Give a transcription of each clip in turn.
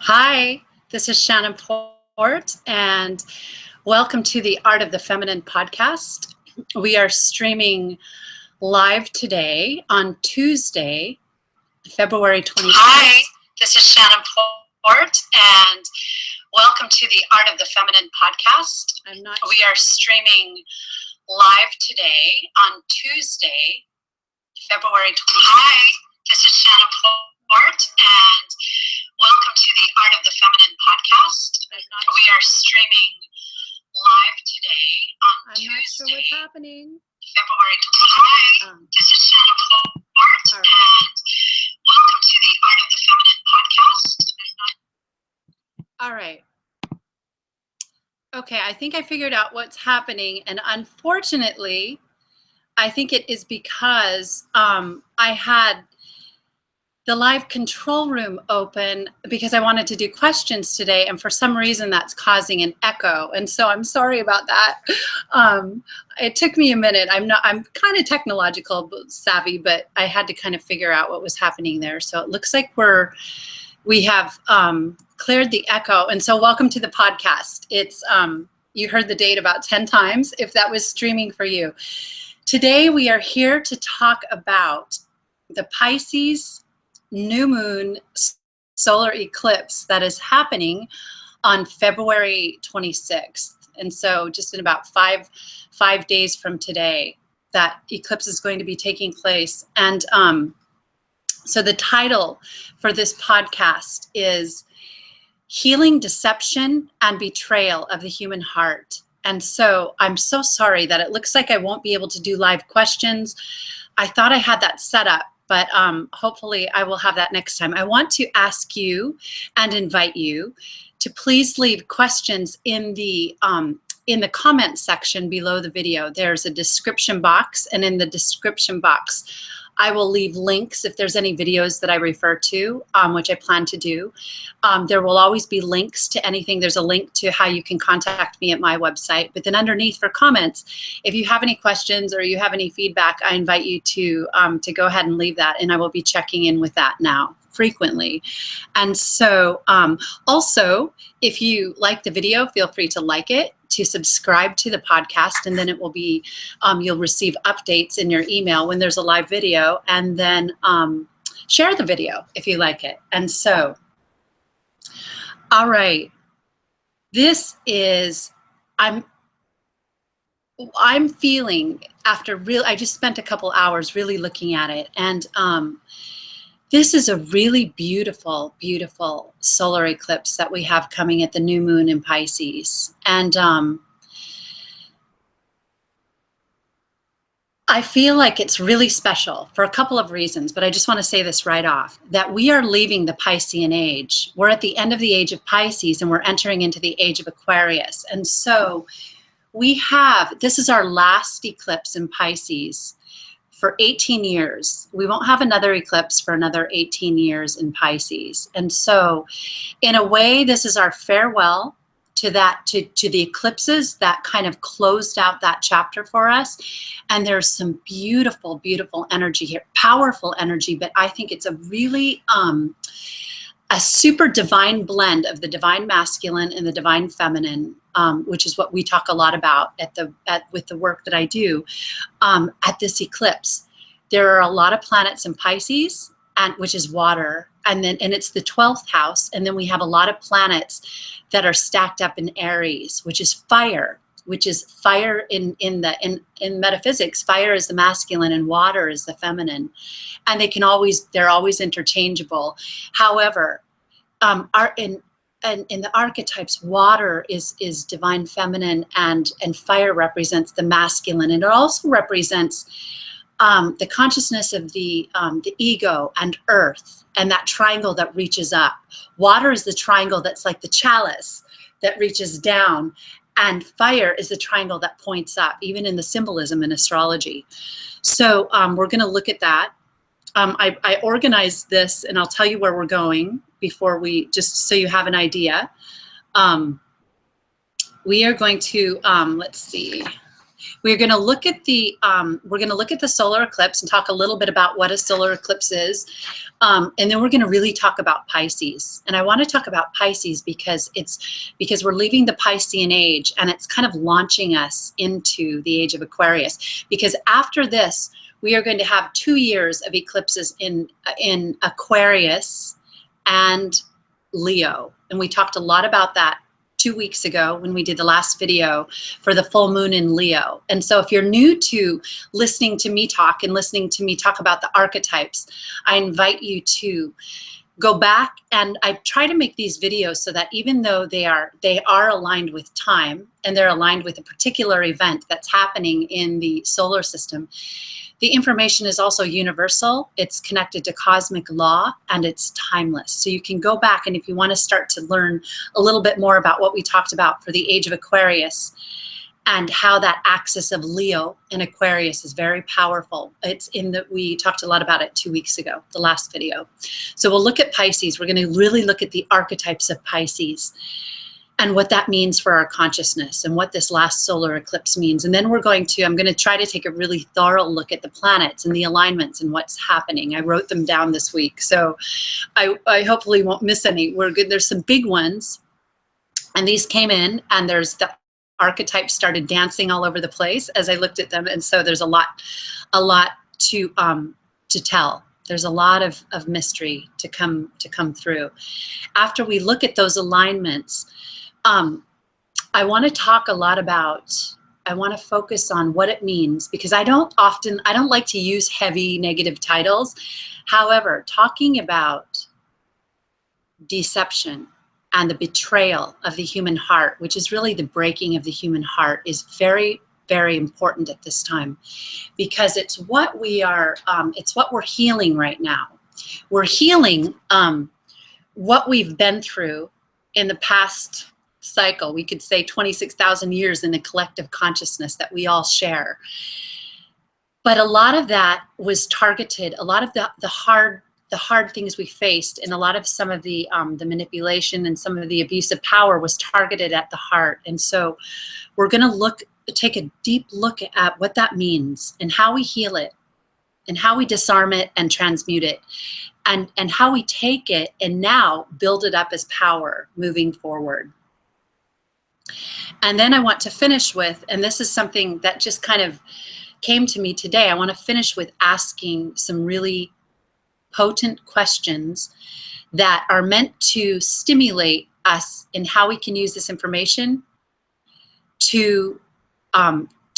Hi, this is Shannon Port, and welcome to the Art of the Feminine podcast. We are streaming live today on Tuesday, February 26th. Hi, this is Shannon Port, and welcome to the Art of the Feminine podcast. We are streaming live today on Tuesday, February 26th. Hi, this is Shannon Port, and welcome to the Art of the Feminine podcast. We are streaming live today on Tuesday. I'm not sure what's happening. February 26th. Hi, this is Shannon Port, and welcome to the Art of the Feminine podcast. All right. Okay, I think I figured out what's happening, and unfortunately, I think it is because I had the live control room open because I wanted to do questions today, and for some reason that's causing an echo, and so I'm sorry about that. It took me a minute. I'm kind of technological savvy, but I had to kind of figure out what was happening there. So it looks like we have cleared the echo, and so welcome to the podcast. It's you heard the date about 10 times if that was streaming for you. Today we are here to talk about the Pisces new moon solar eclipse that is happening on February 26th. And so just in about five days from today, that eclipse is going to be taking place. And so the title for this podcast is Healing Deception and Betrayal of the Human Heart. And so I'm so sorry that it looks like I won't be able to do live questions. I thought I had that set up, but hopefully I will have that next time. I want to ask you and invite you to please leave questions in the comment section below the video. There's a description box, and in the description box, I will leave links if there's any videos that I refer to, which I plan to do. There will always be links to anything. There's a link to how you can contact me at my website. But then underneath for comments, if you have any questions or you have any feedback, I invite you to go ahead and leave that, and I will be checking in with that now frequently. And so also, if you like the video, feel free to like it, to subscribe to the podcast, and then it will be, you'll receive updates in your email when there's a live video, and then share the video if you like it. And so, all right, this is, I'm feeling after I just spent a couple hours really looking at it, and this is a really beautiful, beautiful solar eclipse that we have coming at the new moon in Pisces. And I feel like it's really special for a couple of reasons, but I just want to say this right off, that we are leaving the Piscean age. We're at the end of the age of Pisces, and we're entering into the age of Aquarius. And so this is our last eclipse in Pisces for 18 years. We won't have another eclipse for another 18 years in Pisces. And so in a way, this is our farewell to the eclipses that kind of closed out that chapter for us. And there's some beautiful, beautiful energy here, powerful energy, but I think it's a really, a super divine blend of the divine masculine and the divine feminine, which is what we talk a lot about with the work that I do at this eclipse. There are a lot of planets in Pisces, which is water, and it's the 12th house, and then we have a lot of planets that are stacked up in Aries, which is fire. In metaphysics. Fire is the masculine and water is the feminine, and they're always interchangeable. However, in the archetypes, water is divine feminine, and fire represents the masculine, and it also represents the consciousness of the ego and earth, and that triangle that reaches up. Water is the triangle that's like the chalice that reaches down, and fire is the triangle that points up, even in the symbolism in astrology. So we're going to look at that. I organized this, and I'll tell you where we're going before just so you have an idea. We are going to, let's see, We're going to look at the solar eclipse and talk a little bit about what a solar eclipse is, and then we're going to really talk about Pisces. And I want to talk about Pisces because we're leaving the Piscean age, and it's kind of launching us into the age of Aquarius. Because after this, we are going to have 2 years of eclipses in Aquarius and Leo, and we talked a lot about that 2 weeks ago when we did the last video for the full moon in Leo. And so if you're new to listening to me talk and listening to me talk about the archetypes, I invite you to go back, and I try to make these videos so that even though they are aligned with time and they're aligned with a particular event that's happening in the solar system, the information is also universal. It's connected to cosmic law, and it's timeless. So you can go back, and if you want to start to learn a little bit more about what we talked about for the age of Aquarius and how that axis of Leo and Aquarius is very powerful. We talked a lot about it 2 weeks ago, the last video. So we'll look at Pisces. We're going to really look at the archetypes of Pisces and what that means for our consciousness and what this last solar eclipse means. And then I'm going to try to take a really thorough look at the planets and the alignments and what's happening. I wrote them down this week, so I hopefully won't miss any. We're good. There's some big ones, and these came in, and there's the archetypes started dancing all over the place as I looked at them. And so there's a lot to tell. There's a lot of mystery to come through. After we look at those alignments, I want to talk a lot about, I want to focus on what it means, because I don't like to use heavy negative titles. However, talking about deception and the betrayal of the human heart, which is really the breaking of the human heart, is very, very important at this time, because it's what we're healing right now. We're healing what we've been through in the past cycle. We could say 26,000 years in a collective consciousness that we all share. But a lot of that was targeted, a lot of the hard things we faced, and a lot of some of the manipulation and some of the abuse of power was targeted at the heart. And so we're going to take a deep look at what that means and how we heal it and how we disarm it and transmute it, and how we take it and now build it up as power moving forward. And then I want to finish with, and this is something that just kind of came to me today, I want to finish with asking some really potent questions that are meant to stimulate us in how we can use this information to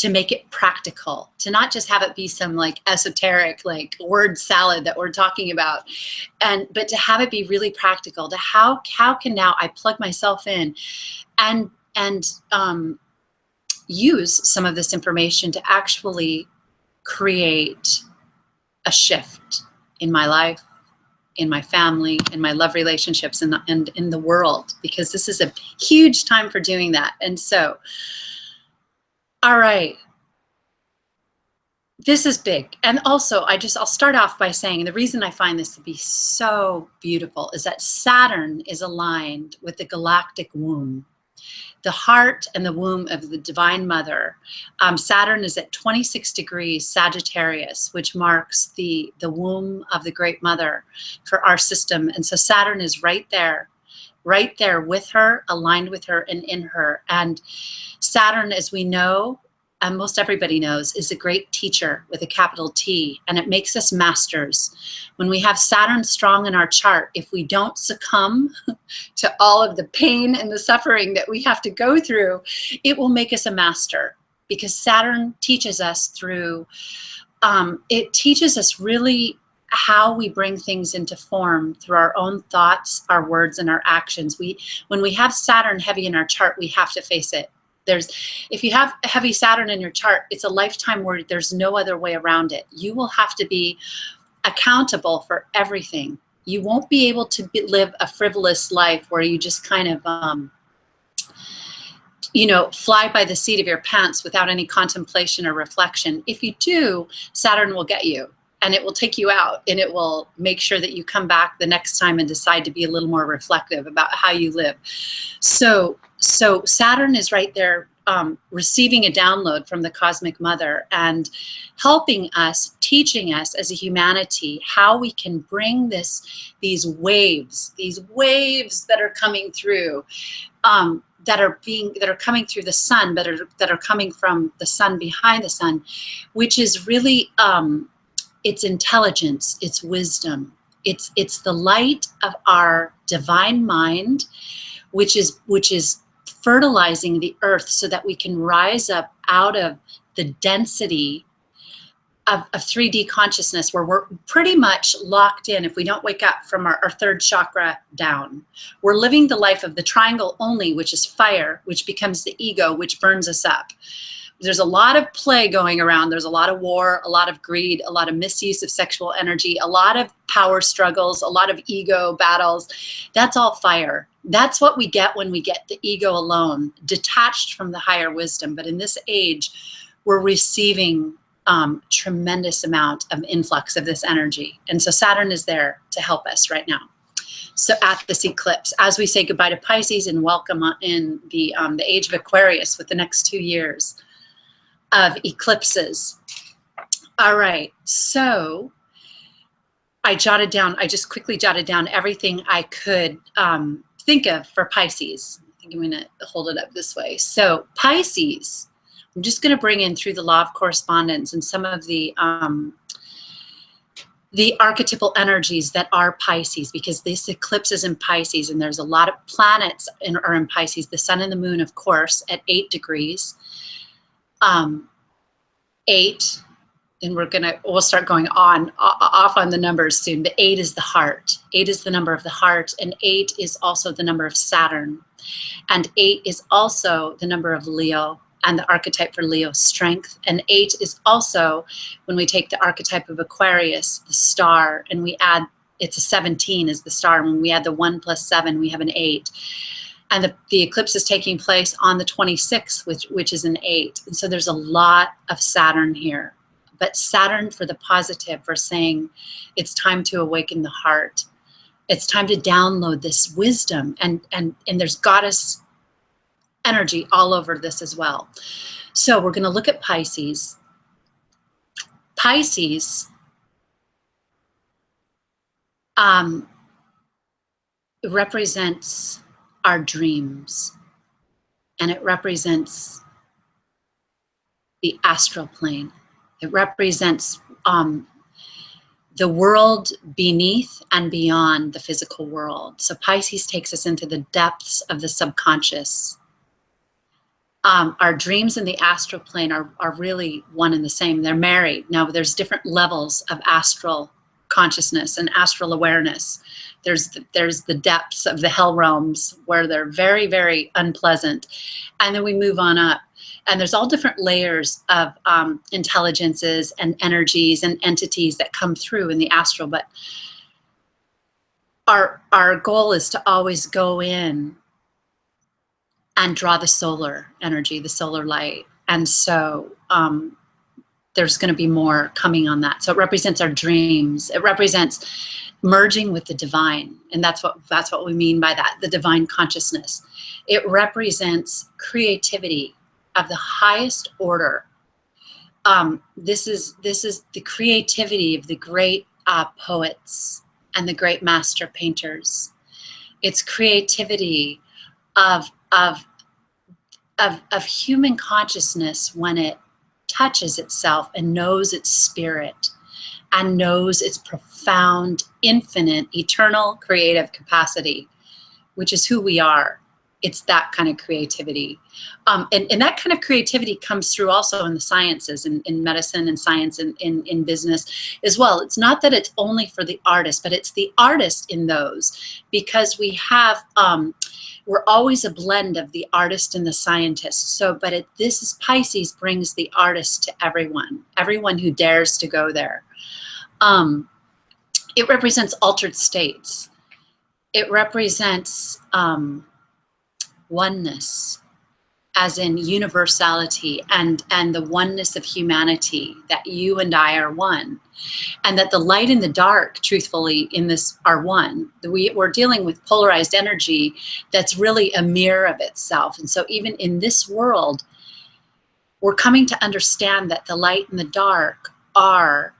make it practical, to not just have it be some like esoteric like word salad that we're talking about, but to have it be really practical, to how can now I plug myself in and use some of this information to actually create a shift in my life, in my family, in my love relationships, and in the world, because this is a huge time for doing that. And so, all right, this is big. And also, I'll start off by saying the reason I find this to be so beautiful is that Saturn is aligned with the galactic womb, the heart and the womb of the Divine Mother. Saturn is at 26 degrees Sagittarius, which marks the womb of the Great Mother for our system. And so Saturn is right there with her, aligned with her, and in her. And Saturn, as we know, and most everybody knows, is a great teacher with a capital T, and it makes us masters. When we have Saturn strong in our chart, if we don't succumb to all of the pain and the suffering that we have to go through, it will make us a master, because Saturn teaches us through, it teaches us really how we bring things into form through our own thoughts, our words, and our actions. When we have Saturn heavy in our chart, we have to face it. If you have a heavy Saturn in your chart, it's a lifetime where there's no other way around it. You will have to be accountable for everything. You won't be able to live a frivolous life where you just kind of, fly by the seat of your pants without any contemplation or reflection. If you do, Saturn will get you, and it will take you out, and it will make sure that you come back the next time and decide to be a little more reflective about how you live. So Saturn is right there receiving a download from the Cosmic Mother and helping us, teaching us as a humanity how we can bring these waves that are coming through, that are coming through the sun, that are coming from the sun behind the sun, which is really it's intelligence, it's wisdom, it's the light of our divine mind, which is fertilizing the earth so that we can rise up out of the density of 3D consciousness, where we're pretty much locked in if we don't wake up from our third chakra down. We're living the life of the triangle only, which is fire, which becomes the ego, which burns us up. There's a lot of play going around. There's a lot of war, a lot of greed, a lot of misuse of sexual energy, a lot of power struggles, a lot of ego battles. That's all fire. That's what we get when we get the ego alone, detached from the higher wisdom. But in this age, we're receiving tremendous amount of influx of this energy. And so Saturn is there to help us right now. So at this eclipse, as we say goodbye to Pisces and welcome in the age of Aquarius with the next 2 years of eclipses. All right, so I just quickly jotted down everything I could think of for Pisces. I think I'm gonna hold it up this way. So Pisces, I'm just going to bring in through the law of correspondence and some of the archetypal energies that are Pisces, because this eclipse is in Pisces and there's a lot of planets are in Pisces. The sun and the moon, of course, at 8 degrees. 8, and we'll start going off on the numbers soon, but 8 is the heart. 8 is the number of the heart, and 8 is also the number of Saturn. And 8 is also the number of Leo, and the archetype for Leo, strength. And 8 is also, when we take the archetype of Aquarius, the star, and we add, it's a 17 is the star. When we add the 1 plus 7, we have an 8. And the eclipse is taking place on the 26th, which is an 8. And so there's a lot of Saturn here. But Saturn for the positive, for saying it's time to awaken the heart. It's time to download this wisdom. And there's goddess energy all over this as well. So we're going to look at Pisces. Pisces represents our dreams, and it represents the astral plane. It represents the world beneath and beyond the physical world. So Pisces takes us into the depths of the subconscious. Our dreams and the astral plane are really one and the same. They're married. Now, there's different levels of astral consciousness and astral awareness. There's the depths of the hell realms where they're very, very unpleasant. And then we move on up. And there's all different layers of intelligences and energies and entities that come through in the astral. But our goal is to always go in and draw the solar energy, the solar light. And so there's going to be more coming on that. So it represents our dreams. It represents merging with the divine. And that's what we mean by that, the divine consciousness. It represents creativity of the highest order. This is the creativity of the great poets and the great master painters. It's creativity of human consciousness when it touches itself and knows its spirit and knows its profound, infinite, eternal creative capacity, which is who we are. It's that kind of creativity. And that kind of creativity comes through also in the sciences, in medicine and science and in business as well. It's not that it's only for the artist, but it's the artist in those, because we have, we're always a blend of the artist and the scientist. So, but this is Pisces brings the artist to everyone who dares to go there. It represents altered states. It represents oneness, as in universality and the oneness of humanity, that you and I are one, and that the light and the dark, truthfully, in this are one. We're dealing with polarized energy that's really a mirror of itself. And so even in this world, we're coming to understand that the light and the dark are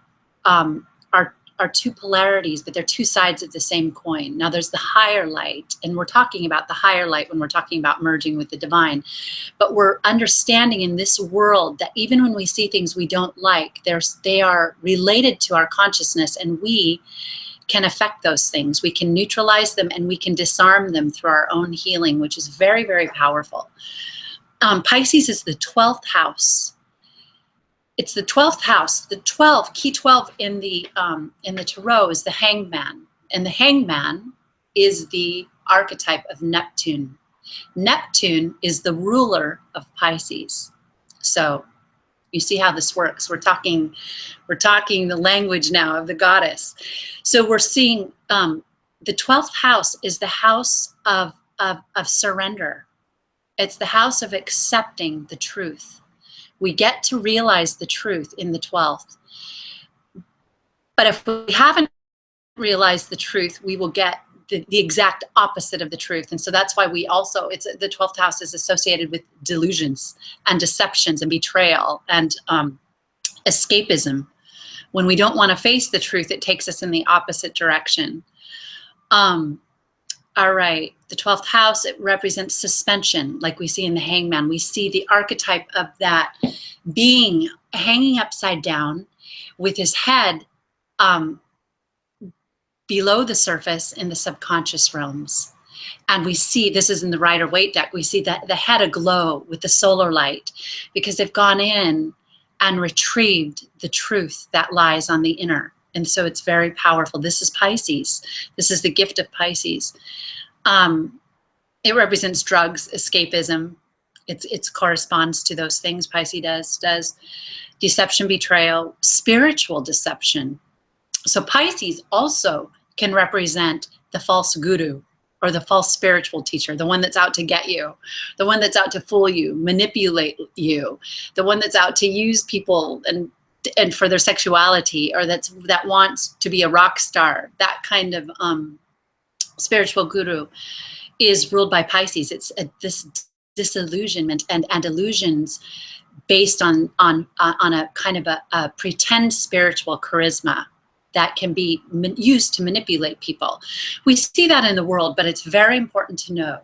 two polarities, but they're two sides of the same coin. Now there's the higher light, and we're talking about the higher light when we're talking about merging with the divine. But we're understanding in this world that even when we see things we don't like, they are related to our consciousness, and we can affect those things. We can neutralize them, and we can disarm them through our own healing, which is very, very powerful. Pisces is the 12th house. It's the 12th house. The 12, key 12 in the tarot is the hangman. And the hangman is the archetype of Neptune. Neptune is the ruler of Pisces. So you see how this works. We're talking the language now of the goddess. So we're seeing the 12th house is the house of surrender. It's the house of accepting the truth. We get to realize the truth in the 12th. But if we haven't realized the truth, we will get the exact opposite of the truth. And so that's why we also, the 12th house is associated with delusions and deceptions and betrayal and escapism. When we don't want to face the truth, it takes us in the opposite direction. All right, the 12th house, it represents suspension, like we see in the hangman. We see the archetype of that being hanging upside down with his head below the surface in the subconscious realms. And we see, this is in the Rider-Waite deck, we see that the head aglow with the solar light because they've gone in and retrieved the truth that lies on the inner. And so it's very powerful. This is Pisces. This is the gift of Pisces. It represents drugs, escapism. It corresponds to those things Pisces does. Deception, betrayal, spiritual deception. So Pisces also can represent the false guru or the false spiritual teacher, the one that's out to get you, the one that's out to fool you, manipulate you, the one that's out to use people and for their sexuality, or that wants to be a rock star. That kind of spiritual guru is ruled by Pisces. It's this disillusionment and illusions based on a kind of a pretend spiritual charisma that can be used to manipulate people. We see that in the world, but it's very important to know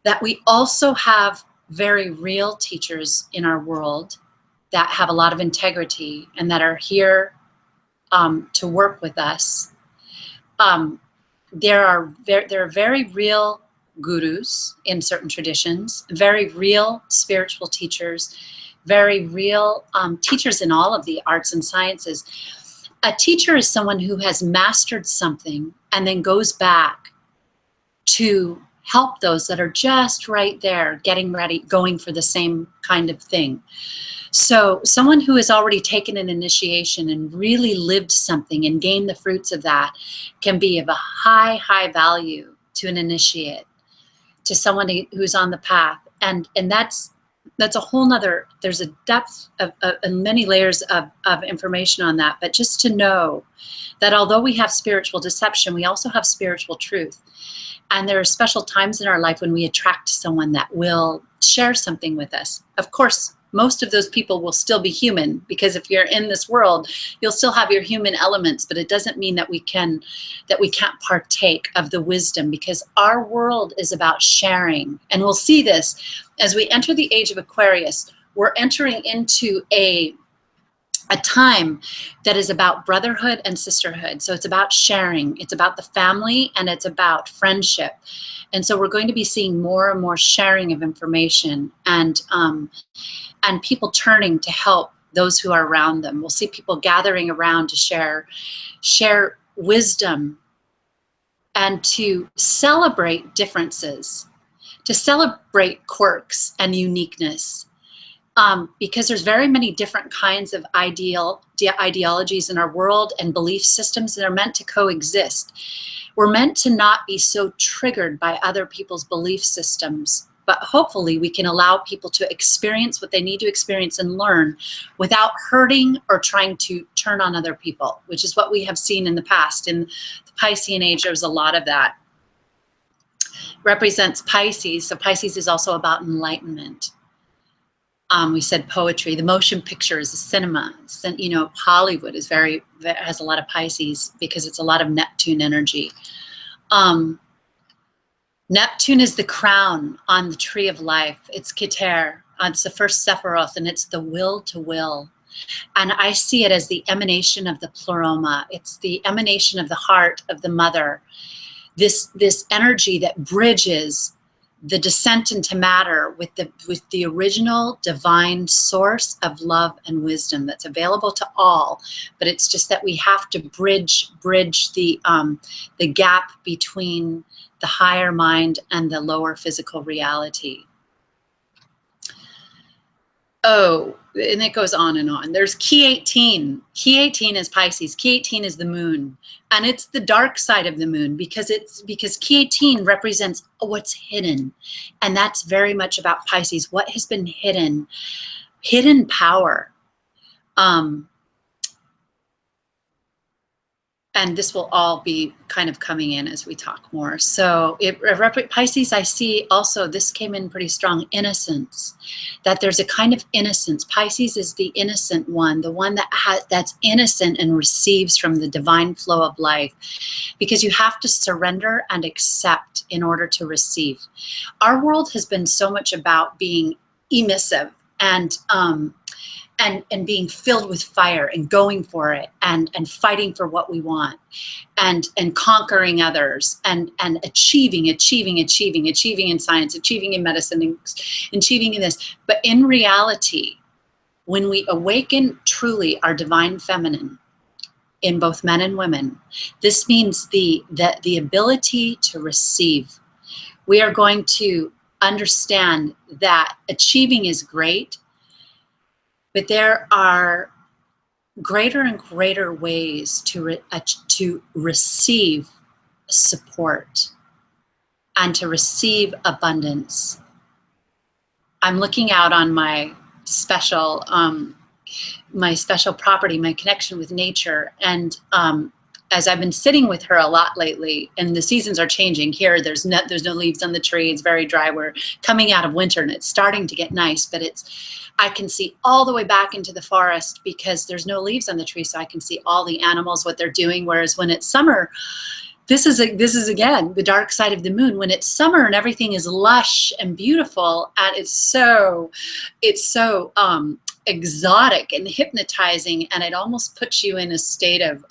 that we also have very real teachers in our world that have a lot of integrity and that are here to work with us. There are very real gurus in certain traditions, very real spiritual teachers, very real teachers in all of the arts and sciences. A teacher is someone who has mastered something and then goes back to help those that are just right there, getting ready, going for the same kind of thing. So someone who has already taken an initiation and really lived something and gained the fruits of that can be of a high value to an initiate, to someone who's on the path. And that's a whole nother, there's a depth of many layers of information on that. But just to know that although we have spiritual deception, we also have spiritual truth. And there are special times in our life when we attract someone that will share something with us. Of course, most of those people will still be human, because if you're in this world, you'll still have your human elements, but it doesn't mean that we can't partake of the wisdom, because our world is about sharing. And we'll see this as we enter the age of Aquarius. We're entering into a time that is about brotherhood and sisterhood. So it's about sharing, it's about the family, and it's about friendship. And so we're going to be seeing more and more sharing of information and people turning to help those who are around them. We'll see people gathering around to share wisdom and to celebrate differences, to celebrate quirks and uniqueness. Because there's very many different kinds of ideologies in our world and belief systems that are meant to coexist. We're meant to not be so triggered by other people's belief systems, but hopefully we can allow people to experience what they need to experience and learn without hurting or trying to turn on other people, which is what we have seen in the past. In the Piscean age, there was a lot of that. Represents Pisces, so Pisces is also about enlightenment. We said poetry, the motion pictures, the cinema. You know, Hollywood is has a lot of Pisces because it's a lot of Neptune energy. Neptune is the crown on the tree of life. It's Keter. It's the first Sephiroth, and it's the will to will. And I see it as the emanation of the pleroma. It's the emanation of the heart of the mother. This energy that bridges the descent into matter with the original divine source of love and wisdom that's available to all. But it's just that we have to bridge the gap between the higher mind and the lower physical reality. Oh, and it goes on and on. There's key 18. Key 18 is Pisces. Key 18 is the moon. And it's the dark side of the moon because key 18 represents what's hidden. And that's very much about Pisces. What has been hidden? Hidden power. And this will all be kind of coming in as we talk more. So Pisces, I see also, this came in pretty strong, innocence. That there's a kind of innocence. Pisces is the innocent one, the one that's innocent and receives from the divine flow of life. Because you have to surrender and accept in order to receive. Our world has been so much about being emissive and being filled with fire and going for it and fighting for what we want and conquering others and achieving in science, achieving in medicine, and achieving in this. But in reality, when we awaken truly our divine feminine in both men and women, this means the ability to receive. We are going to understand that achieving is great, but there are greater and greater ways to receive support and to receive abundance. I'm looking out on my special property, my connection with nature, and as I've been sitting with her a lot lately, and the seasons are changing. Here, there's no leaves on the tree. It's very dry. We're coming out of winter, and it's starting to get nice. But I can see all the way back into the forest because there's no leaves on the tree, so I can see all the animals, what they're doing. Whereas when it's summer, this is again the dark side of the moon. When it's summer and everything is lush and beautiful, and it's so exotic and hypnotizing, and it almost puts you in a state of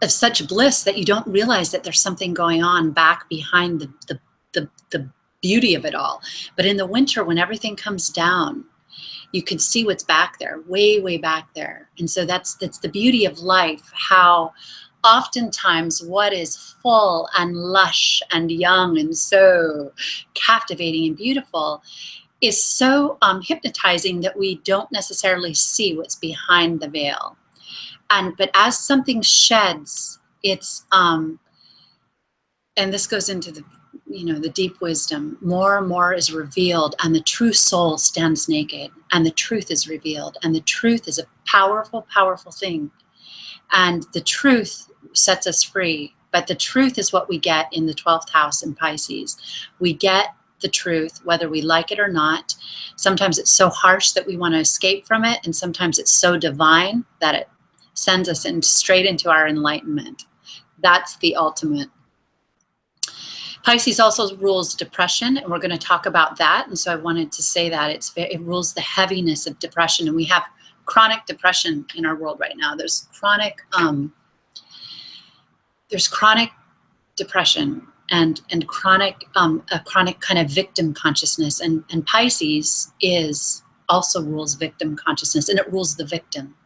such bliss that you don't realize that there's something going on back behind the beauty of it all. But in the winter, when everything comes down, you can see what's back there, way back there. And so that's the beauty of life, how oftentimes what is full and lush and young and so captivating and beautiful is so hypnotizing that we don't necessarily see what's behind the veil. But as something sheds, it's and this goes into the deep wisdom. More and more is revealed, and the true soul stands naked, and the truth is revealed, and the truth is a powerful, powerful thing. And the truth sets us free. But the truth is what we get in the 12th house in Pisces. We get the truth, whether we like it or not. Sometimes it's so harsh that we want to escape from it, and sometimes it's so divine that it sends us straight into our enlightenment. That's the ultimate. Pisces also rules depression, and we're going to talk about that. And so I wanted to say that it rules the heaviness of depression, and we have chronic depression in our world right now. There's chronic depression and chronic a chronic kind of victim consciousness, and Pisces also rules victim consciousness, and it rules the victim.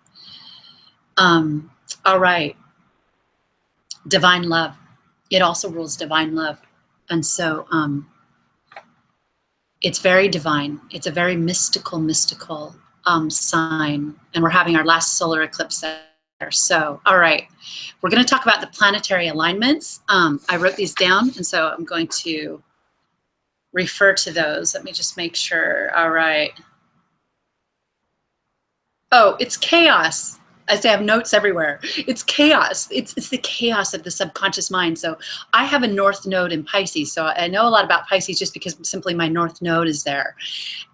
All right. Divine love. It also rules divine love. And so it's very divine. It's a very mystical sign. And we're having our last solar eclipse there. So, all right. We're going to talk about the planetary alignments. I wrote these down, and so I'm going to refer to those. Let me just make sure. All right. Oh, it's chaos. I say I have notes everywhere. It's chaos. It's the chaos of the subconscious mind. So I have a north node in Pisces. So I know a lot about Pisces just because simply my north node is there.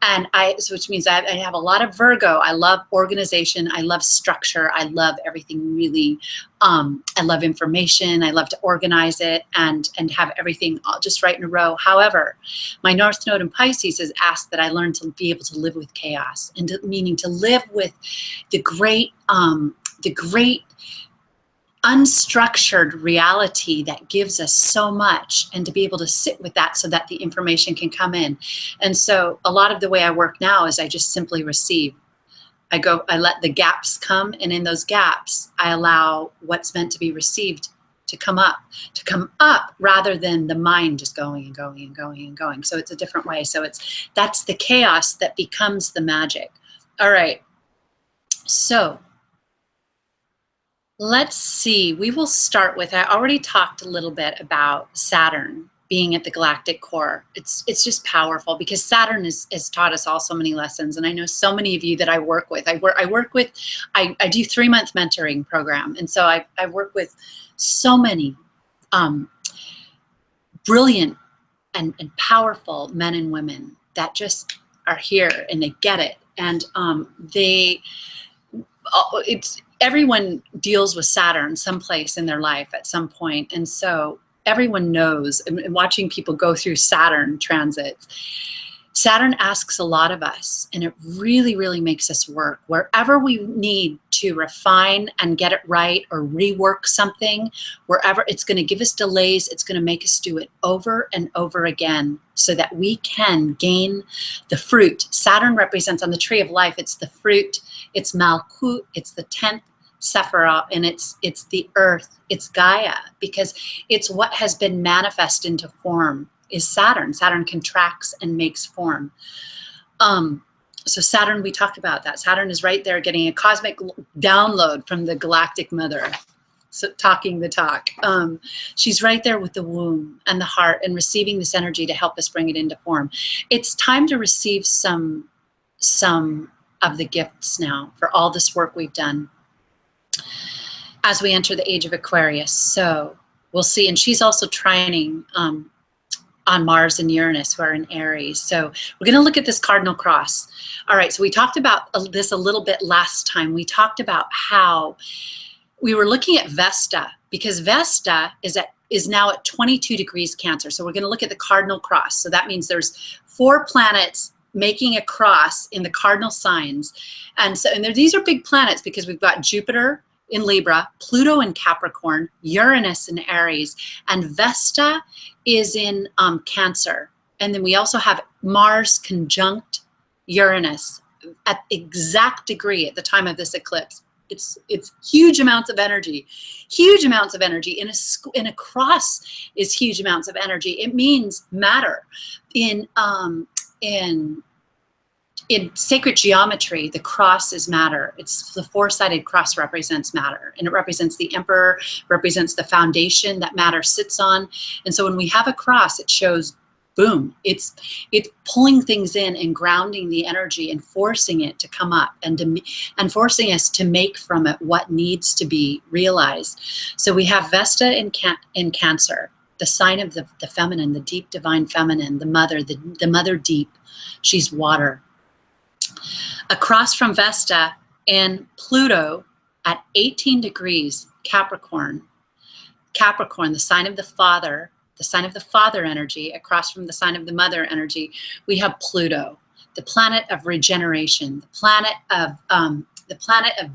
And so which means I have a lot of Virgo. I love organization. I love structure. I love everything really. I love information. I love to organize it and have everything all just right in a row. However, my North Node in Pisces has asked that I learn to be able to live with chaos, and meaning to live with the great unstructured reality that gives us so much, and to be able to sit with that so that the information can come in. And so a lot of the way I work now is I just simply receive. I let the gaps come, and in those gaps, I allow what's meant to be received to come up rather than the mind just going and going and going and going. So it's a different way. So that's the chaos that becomes the magic. All right. So let's see. We will start with, I already talked a little bit about Saturn being at the galactic core. It's just powerful because Saturn has taught us all so many lessons. And I know so many of you that I work with. I do 3-month mentoring program. And so I work with so many brilliant and powerful men and women that just are here and they get it. And everyone deals with Saturn someplace in their life at some point. And so everyone knows, and watching people go through Saturn transits, Saturn asks a lot of us, and it really, really makes us work. Wherever we need to refine and get it right or rework something, wherever it's going to give us delays, it's going to make us do it over and over again so that we can gain the fruit. Saturn represents on the tree of life, it's the fruit, it's Malkut, it's the 10th Sephirah, and it's the earth, it's Gaia, because it's what has been manifest into form is Saturn. Saturn contracts and makes form. So Saturn, we talked about that. Saturn is right there getting a cosmic download from the galactic mother, so talking the talk. She's right there with the womb and the heart and receiving this energy to help us bring it into form. It's time to receive some of the gifts now for all this work we've done as we enter the age of Aquarius. So we'll see. And she's also trining on Mars and Uranus, who are in Aries. So we're going to look at this cardinal cross. All right, so we talked about this a little bit last time. We talked about how we were looking at Vesta, because Vesta is now at 22 degrees Cancer. So we're going to look at the cardinal cross. So that means there's 4 planets making a cross in the cardinal signs. And these are big planets because we've got Jupiter in Libra, Pluto in Capricorn, Uranus in Aries, and Vesta is in Cancer. And then we also have Mars conjunct Uranus at exact degree at the time of this eclipse. It's huge amounts of energy, huge amounts of energy. In a cross is huge amounts of energy. It means matter. In sacred geometry, the cross is matter. It's the 4-sided cross represents matter, and it represents the emperor, represents the foundation that matter sits on. And so when we have a cross, it shows, boom, it's pulling things in and grounding the energy and forcing it to come up and forcing us to make from it what needs to be realized. So we have Vesta in Cancer, the sign of the feminine, the deep divine feminine, the mother deep. She's water. Across from Vesta in Pluto at 18 degrees Capricorn, the sign of the father energy, across from the sign of the mother energy, we have Pluto, the planet of regeneration, the planet of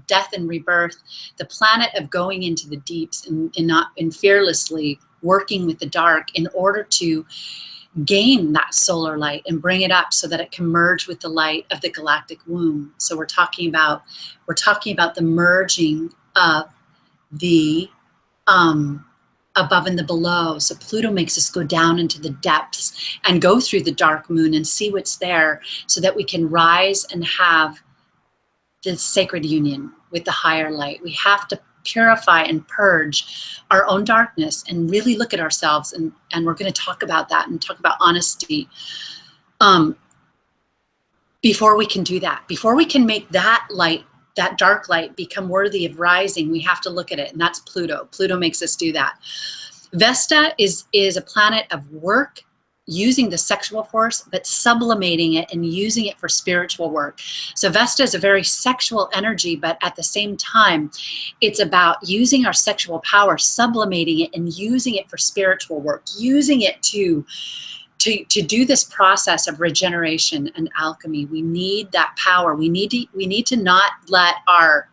death and rebirth, the planet of going into the deeps and fearlessly working with the dark in order to gain that solar light and bring it up so that it can merge with the light of the galactic womb. So we're talking about the merging of the above and the below. So Pluto makes us go down into the depths and go through the dark moon and see what's there so that we can rise and have the sacred union with the higher light. We have to purify and purge our own darkness and really look at ourselves, and we're going to talk about that and talk about honesty before we can do that, before we can make that light that dark light become worthy of rising, we have to look at it, and that's Pluto. Pluto makes us do that. Vesta is a planet of work, using the sexual force, but sublimating it and using it for spiritual work. So Vesta is a very sexual energy, but at the same time, it's about using our sexual power, sublimating it and using it for spiritual work, using it to do this process of regeneration and alchemy. We need that power. We need to not let our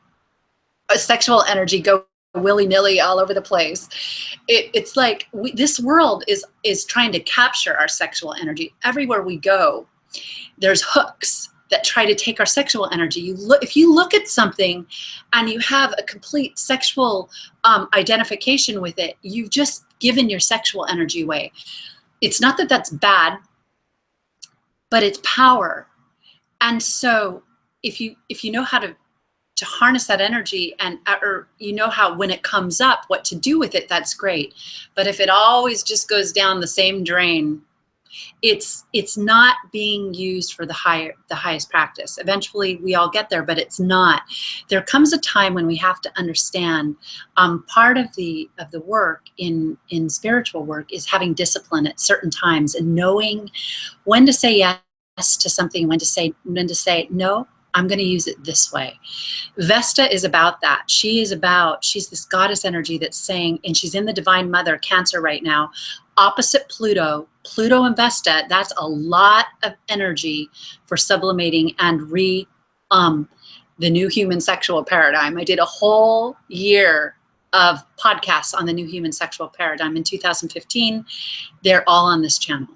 sexual energy go willy-nilly all over the place. It's like this world is trying to capture our sexual energy. Everywhere we go, there's hooks that try to take our sexual energy. If you look at something and you have a complete sexual identification with it, you've just given your sexual energy away. It's not that that's bad, but it's power. And so if you know how to harness that energy, and or you know how when it comes up what to do with it, that's great. But if it always just goes down the same drain, it's not being used for the highest practice. Eventually we all get there, but it's not. There comes a time when we have to understand part of the work in spiritual work is having discipline at certain times and knowing when to say yes to something, when to say no, I'm going to use it this way. Vesta is about that. She's this goddess energy that's saying, and she's in the Divine Mother, Cancer right now, opposite Pluto. Pluto and Vesta, that's a lot of energy for sublimating and the new human sexual paradigm. I did a whole year of podcasts on the new human sexual paradigm in 2015. They're all on this channel.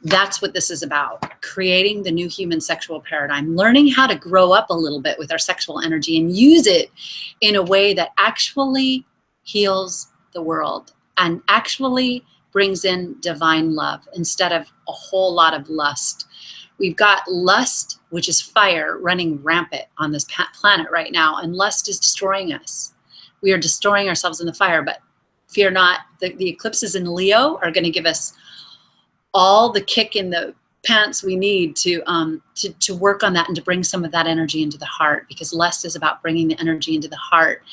That's what this is about, creating the new human sexual paradigm, learning how to grow up a little bit with our sexual energy and use it in a way that actually heals the world and actually brings in divine love instead of a whole lot of lust. We've got lust, which is fire, running rampant on this planet right now, and lust is destroying us. We are destroying ourselves in the fire, but fear not, the eclipses in Leo are going to give us all the kick in the pants we need to work on that and to bring some of that energy into the heart, because lust is about bringing the energy into the heart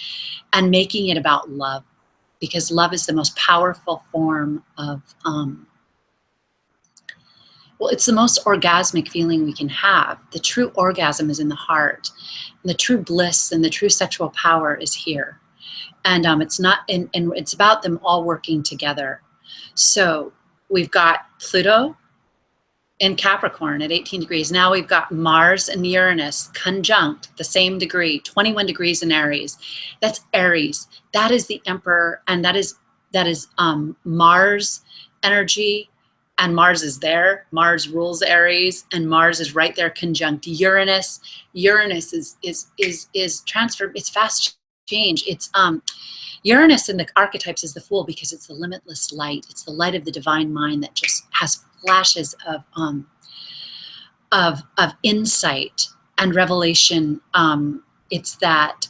and making it about love, because love is the most powerful form of, well, it's the most orgasmic feeling we can have. The true orgasm is in the heart, and the true bliss and the true sexual power is here. And it's not, and it's about them all working together. So we've got Pluto in Capricorn at 18 degrees. Now we've got Mars and Uranus conjunct the same degree, 21 degrees in Aries. That's Aries. That is the emperor, and that is Mars energy, and Mars is there. Mars rules Aries, and Mars is right there conjunct Uranus. Uranus is transfer. It's fast change. It's Uranus in the archetypes is the Fool, because it's the limitless light. It's the light of the divine mind that just has flashes of insight and revelation. It's that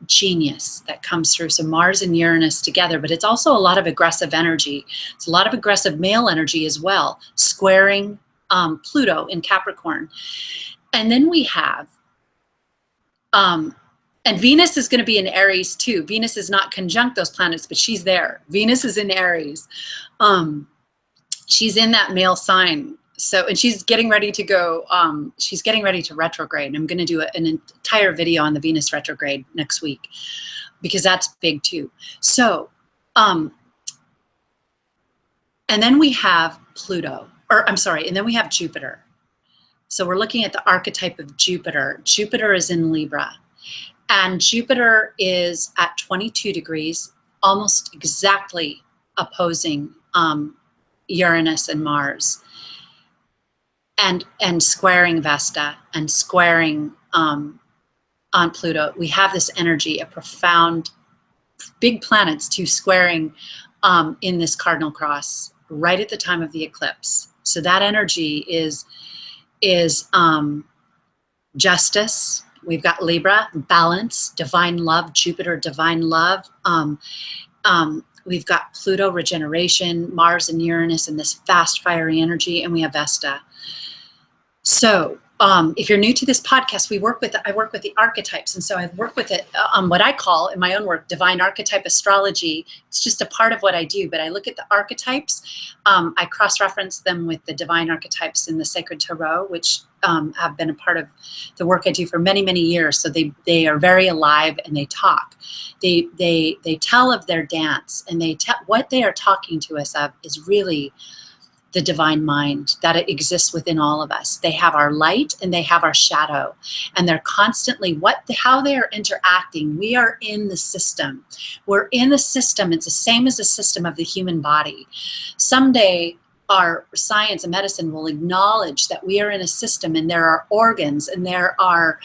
genius that comes through. So Mars and Uranus together, but it's also a lot of aggressive energy. It's a lot of aggressive male energy as well, squaring Pluto in Capricorn. And then we have and Venus is going to be in Aries too. Venus is not conjunct those planets, but she's there. Venus is in Aries. She's in that male sign. So, and she's getting ready to go, she's getting ready to retrograde. I'm going to do an entire video on the Venus retrograde next week, because that's big too. So, and then we have Pluto, or I'm sorry, and then we have Jupiter. So we're looking at the archetype of Jupiter. Jupiter is in Libra. And Jupiter is at 22 degrees, almost exactly opposing Uranus and Mars, and squaring Vesta and squaring on Pluto. We have this energy, a profound, big planets too, squaring in this cardinal cross right at the time of the eclipse. So that energy is justice. We've got Libra, balance, divine love, Jupiter, divine love. We've got Pluto, regeneration, Mars and Uranus, and this fast, fiery energy, and we have Vesta. So if you're new to this podcast, I work with the archetypes. And so I work with it on what I call in my own work, divine archetype astrology. It's just a part of what I do, but I look at the archetypes. I cross-reference them with the divine archetypes in the sacred tarot, which have been a part of the work I do for many, many years. So they are very alive and they talk. They tell of their dance, and what they are talking to us of is really the divine mind that it exists within all of us. They have our light and they have our shadow, and they're constantly how they are interacting. We are in the system. We're in the system. It's the same as the system of the human body. Someday our science and medicine will acknowledge that we are in a system, and there are organs, and there are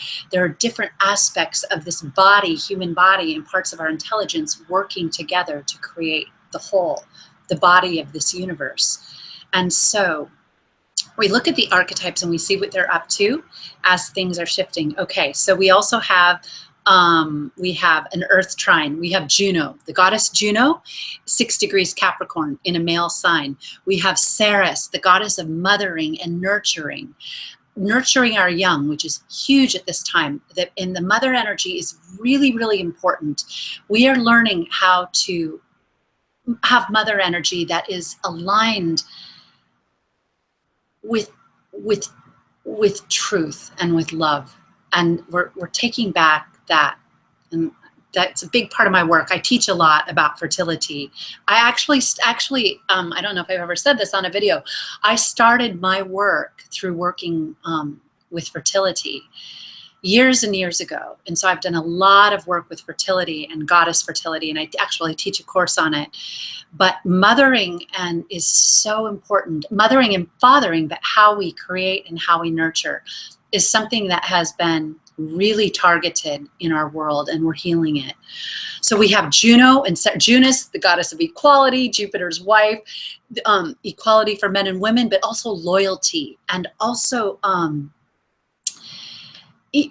different aspects of this body, human body, and parts of our intelligence working together to create the whole, the body of this universe. And so we look at the archetypes and we see what they're up to as things are shifting. Okay, so we also have an earth trine. We have Juno, the goddess Juno, 6 degrees Capricorn in a male sign. We have Ceres, the goddess of mothering and nurturing our young, which is huge at this time. And the mother energy is really, really important. We are learning how to have mother energy that is aligned with truth and with love, and we're taking back that, and that's a big part of my work. I teach a lot about fertility. I actually I don't know if I've ever said this on a video. I started my work through working with fertility years and years ago. And so I've done a lot of work with fertility and goddess fertility, and I actually teach a course on it. But mothering is so important. Mothering and fathering, but how we create and how we nurture is something that has been really targeted in our world, and we're healing it. So we have Juno and Junus, the goddess of equality, Jupiter's wife, equality for men and women, but also loyalty, and also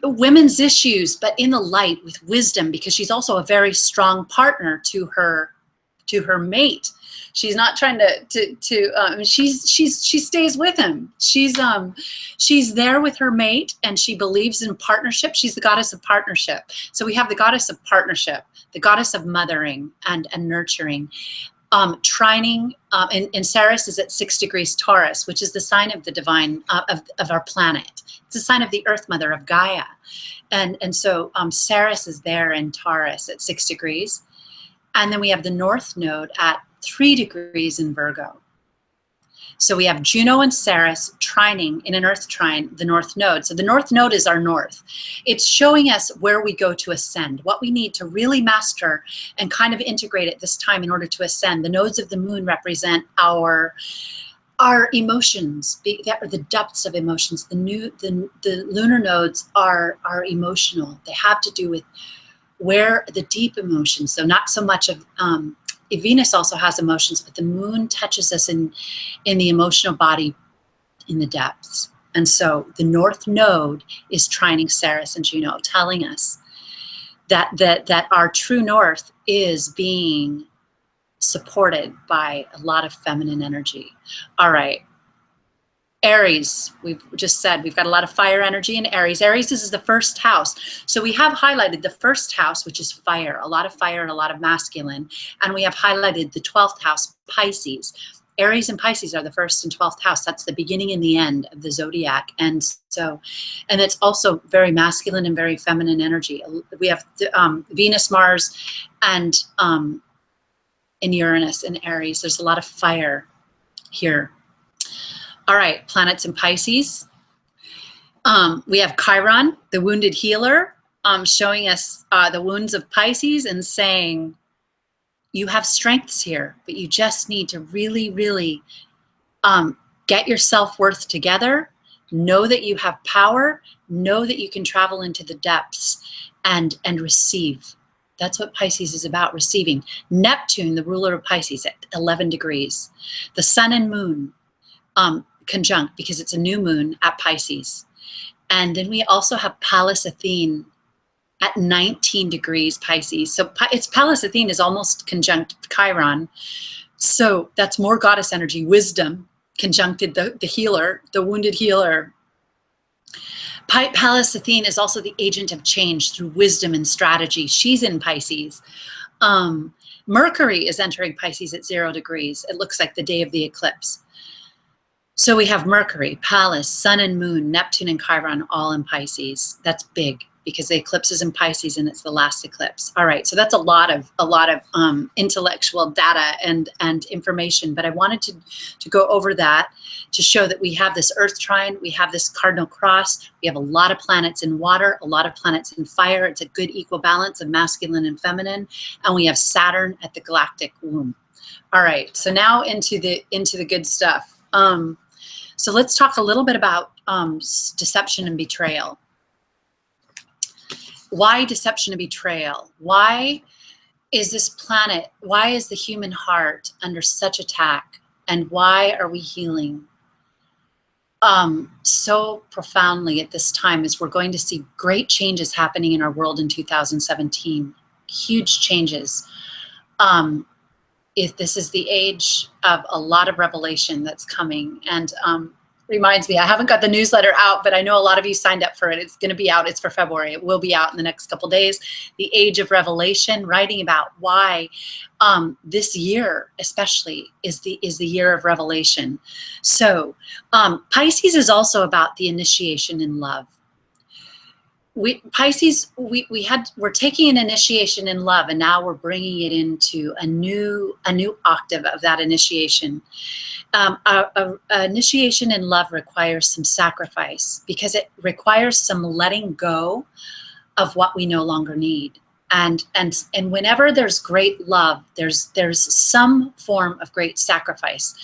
women's issues, but in the light with wisdom, because she's also a very strong partner to her mate. She's not trying she stays with him. She's there with her mate, and she believes in partnership. She's the goddess of partnership. So we have the goddess of partnership, the goddess of mothering and nurturing. Trining, and Ceres is at 6 degrees Taurus, which is the sign of the divine, of our planet. It's a sign of the Earth Mother, of Gaia. And so Ceres is there in Taurus at 6 degrees. And then we have the North Node at 3 degrees in Virgo. So we have Juno and Ceres trining in an Earth trine, the North Node. So the North Node is our north. It's showing us where we go to ascend, what we need to really master and kind of integrate at this time in order to ascend. The nodes of the moon represent our emotions, the depths of emotions. The lunar nodes are emotional. They have to do with where the deep emotions, so not so much of Venus also has emotions, but the moon touches us in the emotional body in the depths. And so the North Node is trining Ceres and Juno, telling us that our true north is being supported by a lot of feminine energy. All right. Aries, we've just said we've got a lot of fire energy in Aries. Aries is the first house. So we have highlighted the first house, which is fire, a lot of fire and a lot of masculine. And we have highlighted the 12th house, Pisces. Aries and Pisces are the first and 12th house. That's the beginning and the end of the zodiac. And it's also very masculine and very feminine energy. We have Venus, Mars, and Uranus in Aries. There's a lot of fire here. All right, planets in Pisces. We have Chiron, the wounded healer, showing us the wounds of Pisces and saying, you have strengths here, but you just need to really, really get your self-worth together, know that you have power, know that you can travel into the depths and receive. That's what Pisces is about, receiving. Neptune, the ruler of Pisces, at 11 degrees. The sun and moon conjunct, because it's a new moon at Pisces. And then we also have Pallas Athene at 19 degrees Pisces. So Pallas Athene is almost conjunct Chiron. So that's more goddess energy, wisdom, conjuncted the healer, the wounded healer. Pallas Athene is also the agent of change through wisdom and strategy. She's in Pisces. Um, Mercury is entering Pisces at 0 degrees. It looks like the day of the eclipse. So we have Mercury, Pallas, Sun and Moon, Neptune and Chiron all in Pisces. That's big because the eclipse is in Pisces and it's the last eclipse. All right, so that's a lot of intellectual data and information, but I wanted to go over that to show that we have this Earth trine, we have this cardinal cross, we have a lot of planets in water, a lot of planets in fire. It's a good equal balance of masculine and feminine, and we have Saturn at the galactic womb. All right, so now into the good stuff. So let's talk a little bit about deception and betrayal. Why deception and betrayal? Why is this planet, why is the human heart under such attack? And why are we healing so profoundly at this time, as we're going to see great changes happening in our world in 2017, huge changes. If this is the age of a lot of revelation that's coming, and reminds me, I haven't got the newsletter out, but I know a lot of you signed up for it. It's going to be out. It's for February. It will be out in the next couple days. The Age of Revelation, writing about why this year especially is the year of revelation. So Pisces is also about the initiation in love. Pisces, we're taking an initiation in love, and now we're bringing it into a new octave of that initiation. A initiation in love requires some sacrifice, because it requires some letting go of what we no longer need. And whenever there's great love, there's some form of great sacrifice.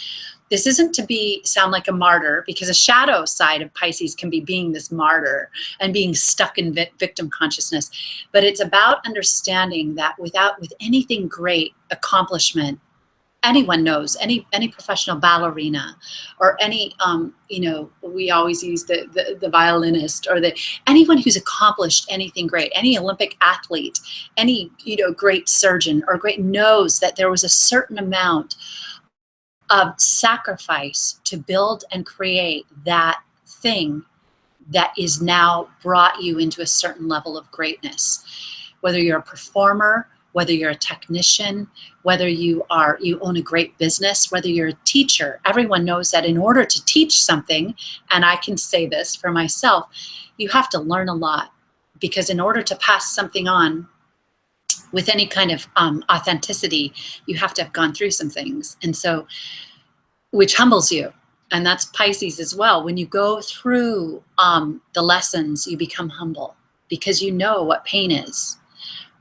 This isn't to sound like a martyr, because a shadow side of Pisces can be being this martyr and being stuck in victim consciousness. But it's about understanding that with anything great accomplishment, anyone knows, any professional ballerina, or any we always use the violinist, or anyone who's accomplished anything great, any Olympic athlete, any great surgeon or great, knows that there was a certain amount of sacrifice to build and create that thing that is now brought you into a certain level of greatness. Whether you're a performer, whether you're a technician, whether you own a great business, whether you're a teacher, everyone knows that in order to teach something, and I can say this for myself, you have to learn a lot, because in order to pass something on with any kind of authenticity, you have to have gone through some things. And so, which humbles you. And that's Pisces as well. When you go through the lessons, you become humble, because you know what pain is.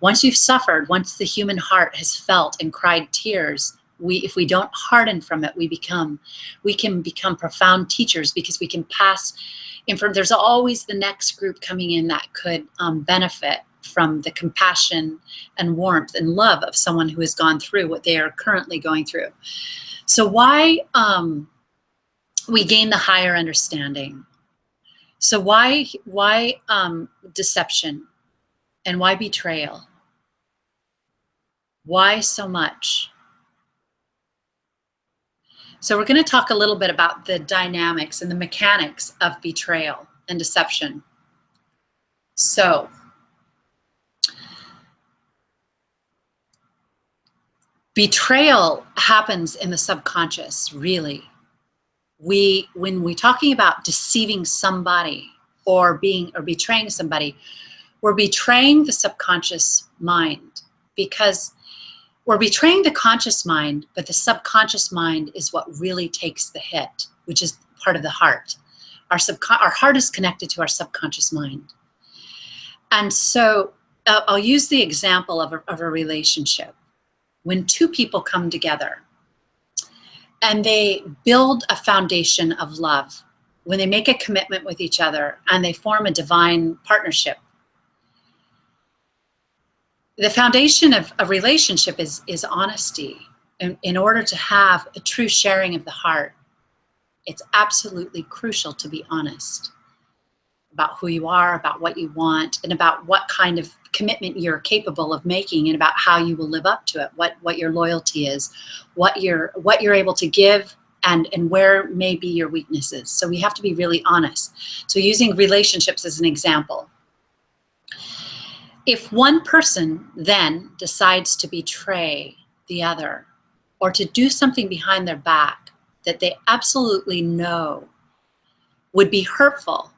Once you've suffered, once the human heart has felt and cried tears, if we don't harden from it, we can become profound teachers, because we can pass there's always the next group coming in that could benefit from the compassion and warmth and love of someone who has gone through what they are currently going through. So why we gain the higher understanding. So why deception, and why betrayal? Why so much? So we're going to talk a little bit about the dynamics and the mechanics of betrayal and deception. So betrayal happens in the subconscious, really. When we're talking about deceiving somebody or betraying somebody, we're betraying the subconscious mind, because we're betraying the conscious mind, but the subconscious mind is what really takes the hit, which is part of the heart. Our heart is connected to our subconscious mind. And so I'll use the example of a relationship. When two people come together and they build a foundation of love, when they make a commitment with each other and they form a divine partnership, the foundation of a relationship is honesty. In order to have a true sharing of the heart, it's absolutely crucial to be honest about who you are, about what you want, and about what kind of commitment you're capable of making, and about how you will live up to it, what your loyalty is, what you're able to give and where may be your weaknesses. So we have to be really honest. So using relationships as an example, if one person then decides to betray the other or to do something behind their back that they absolutely know would be hurtful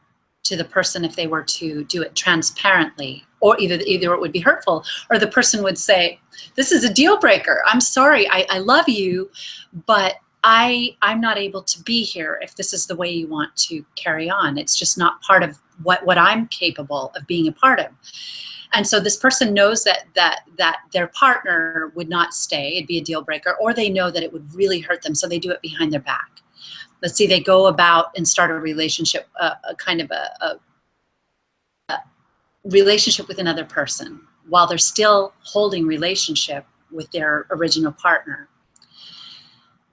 to the person if they were to do it transparently, or either it would be hurtful, or the person would say, this is a deal breaker. I'm sorry, I love you, but I'm not able to be here if this is the way you want to carry on. It's just not part of what I'm capable of being a part of. And so this person knows that their partner would not stay, it'd be a deal breaker, or they know that it would really hurt them, so they do it behind their back. Let's see, they go about and start a relationship, a relationship with another person while they're still holding relationship with their original partner.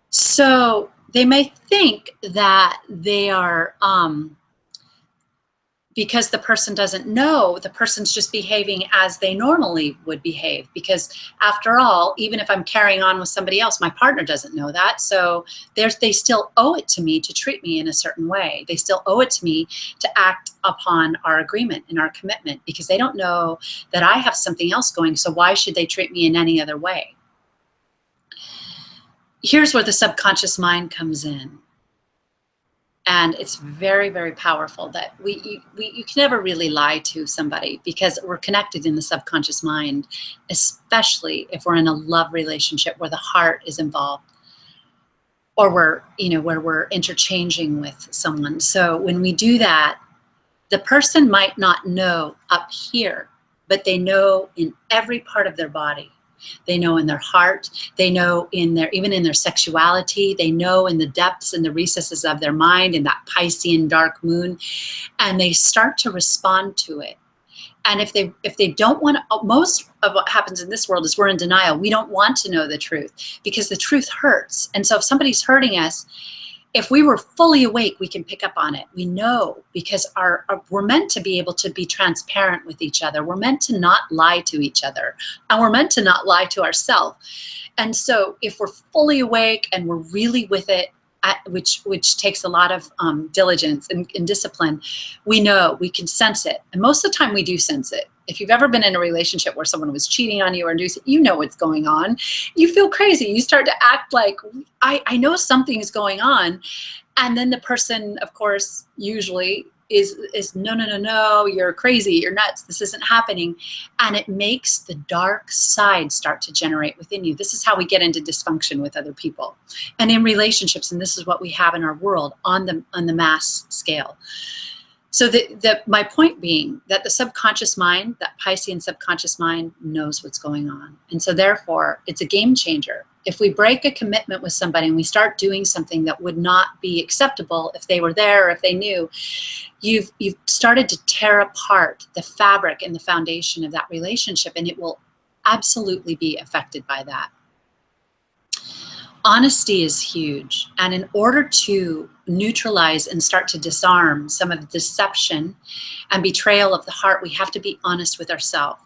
So they may think that they are, because the person doesn't know, the person's just behaving as they normally would behave. Because after all, even if I'm carrying on with somebody else, my partner doesn't know that. So they still owe it to me to treat me in a certain way. They still owe it to me to act upon our agreement and our commitment, because they don't know that I have something else going. So why should they treat me in any other way? Here's where the subconscious mind comes in. And it's very, very powerful that you can never really lie to somebody, because we're connected in the subconscious mind, especially if we're in a love relationship where the heart is involved, or where we're interchanging with someone. So when we do that, the person might not know up here, but they know in every part of their body. They know in their heart, they know even in their sexuality, they know in the depths and the recesses of their mind, in that Piscean dark moon, and they start to respond to it. And if they don't want to, most of what happens in this world is we're in denial. We don't want to know the truth because the truth hurts. And so if somebody's hurting us, if we were fully awake, we can pick up on it. We know, because we're meant to be able to be transparent with each other. We're meant to not lie to each other, and we're meant to not lie to ourselves. And so if we're fully awake and we're really with it, which takes a lot of diligence and discipline, we know, we can sense it. And most of the time we do sense it. If you've ever been in a relationship where someone was cheating on you or you know what's going on. You feel crazy. You start to act like, I know something's going on. And then the person, of course, usually is no, you're crazy, you're nuts, this isn't happening. And it makes the dark side start to generate within you. This is how we get into dysfunction with other people and in relationships. And this is what we have in our world on the mass scale. So my point being that the subconscious mind, that Piscean subconscious mind, knows what's going on. And so therefore, it's a game changer. If we break a commitment with somebody and we start doing something that would not be acceptable if they were there or if they knew, you've started to tear apart the fabric and the foundation of that relationship, and it will absolutely be affected by that. Honesty is huge. And in order to neutralize and start to disarm some of the deception and betrayal of the heart, we have to be honest with ourselves.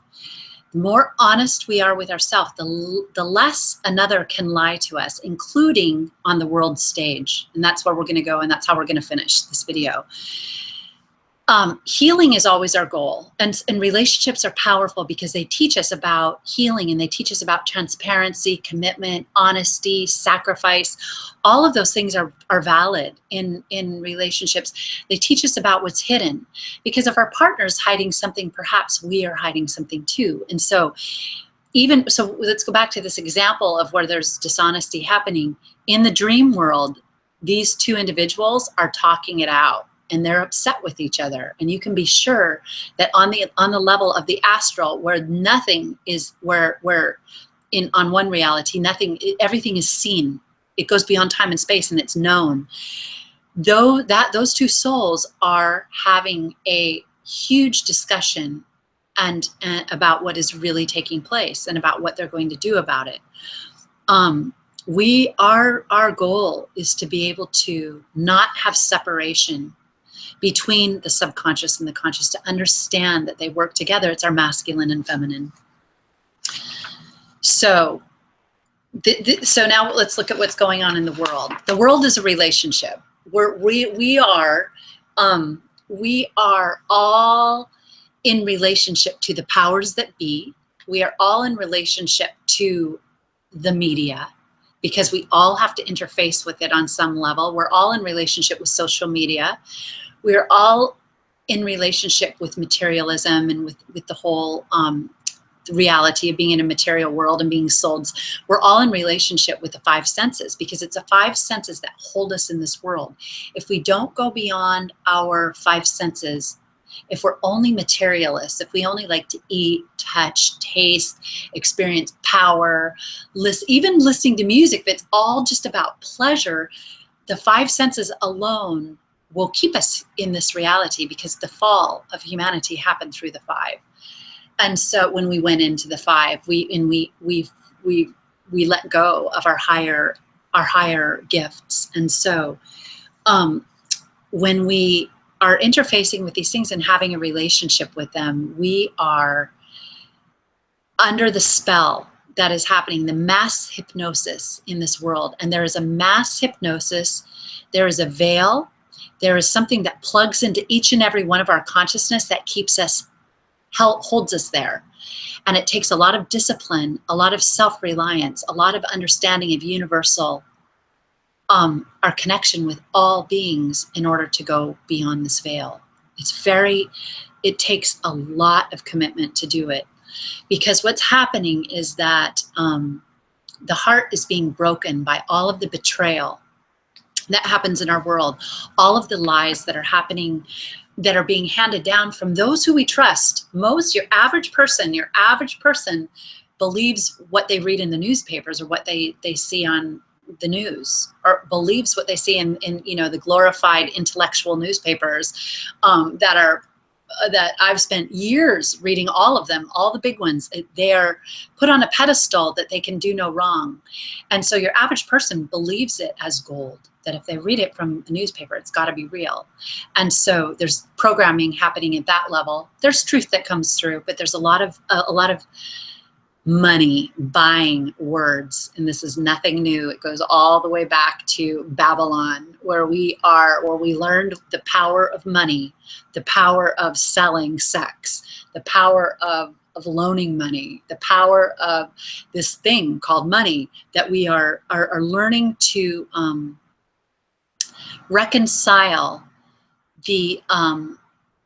The more honest we are with ourselves, the less another can lie to us, including on the world stage. And that's where we're going to go, and that's how we're going to finish this video. Healing is always our goal, and relationships are powerful because they teach us about healing, and they teach us about transparency, commitment, honesty, sacrifice. All of those things are valid in relationships. They teach us about what's hidden, because if our partner's hiding something, perhaps we are hiding something too. And so let's go back to this example of where there's dishonesty happening. In the dream world, these two individuals are talking it out, and they're upset with each other. And you can be sure that on the level of the astral, where nothing is, on one reality, everything is seen. It goes beyond time and space, and it's known. Those two souls are having a huge discussion and about what is really taking place and about what they're going to do about it. Our goal is to be able to not have separation between the subconscious and the conscious, to understand that they work together. It's our masculine and feminine. So So now let's look at what's going on in the world. The world is a relationship. We are all in relationship to the powers that be. We are all in relationship to the media, because we all have to interface with it on some level. We're all in relationship with social media. We're all in relationship with materialism and with the whole reality of being in a material world and being sold. We're all in relationship with the five senses, because it's the five senses that hold us in this world. If we don't go beyond our five senses, if we're only materialists, if we only like to eat, touch, taste, experience power, even listening to music, if it's all just about pleasure, the five senses alone will keep us in this reality, because the fall of humanity happened through the five. And so when we went into the five, we let go of our higher gifts. And so when we are interfacing with these things and having a relationship with them, we are under the spell that is happening, the mass hypnosis in this world. And there is a mass hypnosis, there is a veil, there is something that plugs into each and every one of our consciousness that keeps us, holds us there. And it takes a lot of discipline, a lot of self-reliance, a lot of understanding of universal, our connection with all beings in order to go beyond this veil. It takes a lot of commitment to do it, because what's happening is that the heart is being broken by all of the betrayal that happens in our world, all of the lies that are happening, that are being handed down from those who we trust. Your average person believes what they read in the newspapers, or what they see on the news, or believes what they see in the glorified intellectual newspapers that I've spent years reading all of them, all the big ones. They are put on a pedestal that they can do no wrong. And so your average person believes it as gold, that if they read it from a newspaper, it's got to be real. And so there's programming happening at that level. There's truth that comes through, but there's a lot of money buying words. And this is nothing new. It goes all the way back to Babylon, where we learned the power of money, the power of selling sex, the power of loaning money, the power of this thing called money, that we are learning to reconcile the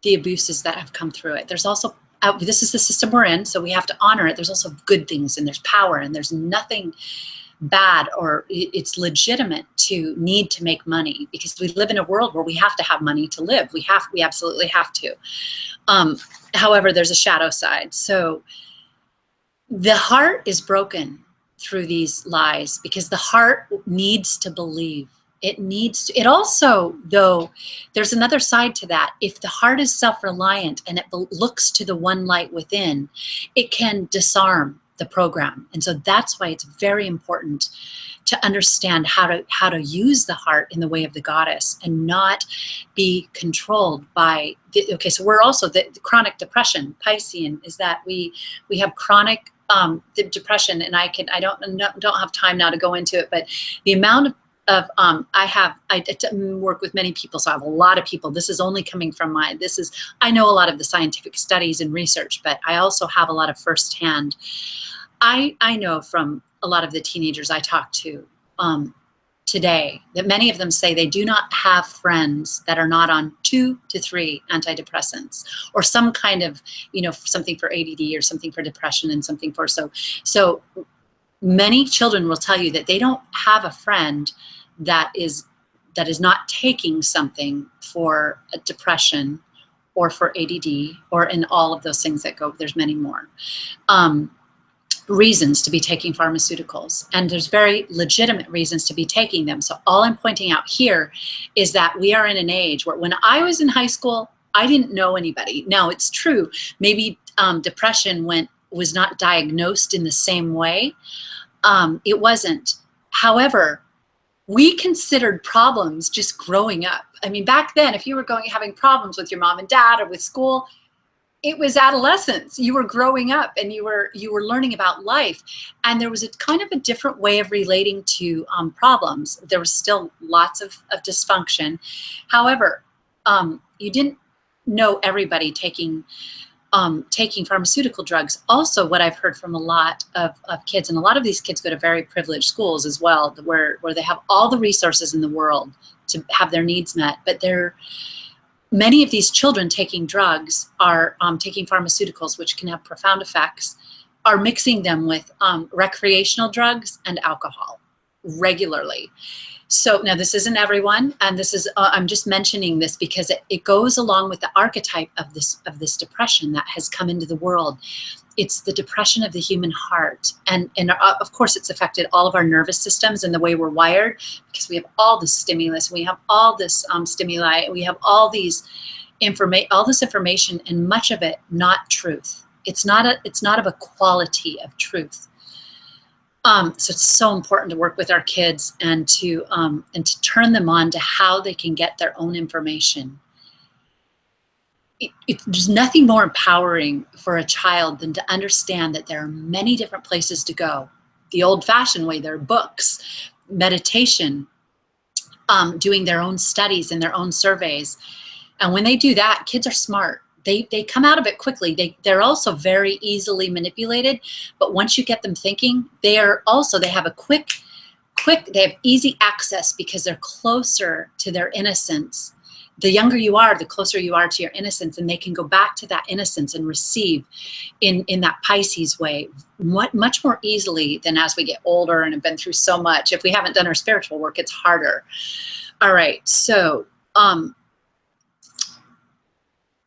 abuses that have come through it. There's also, this is the system we're in, so we have to honor it. There's also good things, and there's power, and there's nothing bad, or it's legitimate to need to make money, because we live in a world where we have to have money to live. We absolutely have to. However, there's a shadow side. So the heart is broken through these lies, because the heart needs to believe. It also, though, there's another side to that. If the heart is self-reliant and it looks to the one light within, it can disarm the program. And so that's why it's very important to understand how to use the heart in the way of the goddess, and not be controlled by so we're also the chronic depression. Piscean is that we have chronic depression, and I don't have time now to go into it, but the amount of I work with many people, so I have a lot of people. This is only coming from I know a lot of the scientific studies and research, but I also have a lot of firsthand. I know from a lot of the teenagers I talk to today that many of them say they do not have friends that are not on 2 to 3 antidepressants, or some kind of, something for ADD, or something for depression, and something for, so many children will tell you that they don't have a friend that is not taking something for a depression, or for ADD, or in all of those things that go. There's many more reasons to be taking pharmaceuticals, and there's very legitimate reasons to be taking them. So all I'm pointing out here is that we are in an age where, when I was in high school, I didn't know anybody. Now, it's true, maybe depression was not diagnosed in the same way. It wasn't. However, we considered problems just growing up. I mean, back then, if you were having problems with your mom and dad, or with school, it was adolescence. You were growing up and you were learning about life, and there was a kind of a different way of relating to problems. There was still lots of dysfunction. However, you didn't know everybody taking pharmaceutical drugs. Also, what I've heard from a lot of kids, and a lot of these kids go to very privileged schools as well, where they have all the resources in the world to have their needs met, but many of these children taking drugs are taking pharmaceuticals, which can have profound effects, are mixing them with recreational drugs and alcohol regularly. So now this isn't everyone, and this is I'm just mentioning this because it goes along with the archetype of this depression that has come into the world. It's the depression of the human heart, and of course it's affected all of our nervous systems and the way we're wired, because we have all this stimulus, we have all this stimuli, we have all this information, and much of it not truth. It's not of a quality of truth. So it's so important to work with our kids and to turn them on to how they can get their own information. There's nothing more empowering for a child than to understand that there are many different places to go. The old-fashioned way, there are books, meditation, doing their own studies and their own surveys. And when they do that, kids are smart. They come out of it quickly. They're also very easily manipulated, but once you get them thinking, they have easy access because they're closer to their innocence. The younger you are, the closer you are to your innocence, and they can go back to that innocence and receive in that Pisces way much more easily than as we get older and have been through so much. If we haven't done our spiritual work, it's harder. All right, so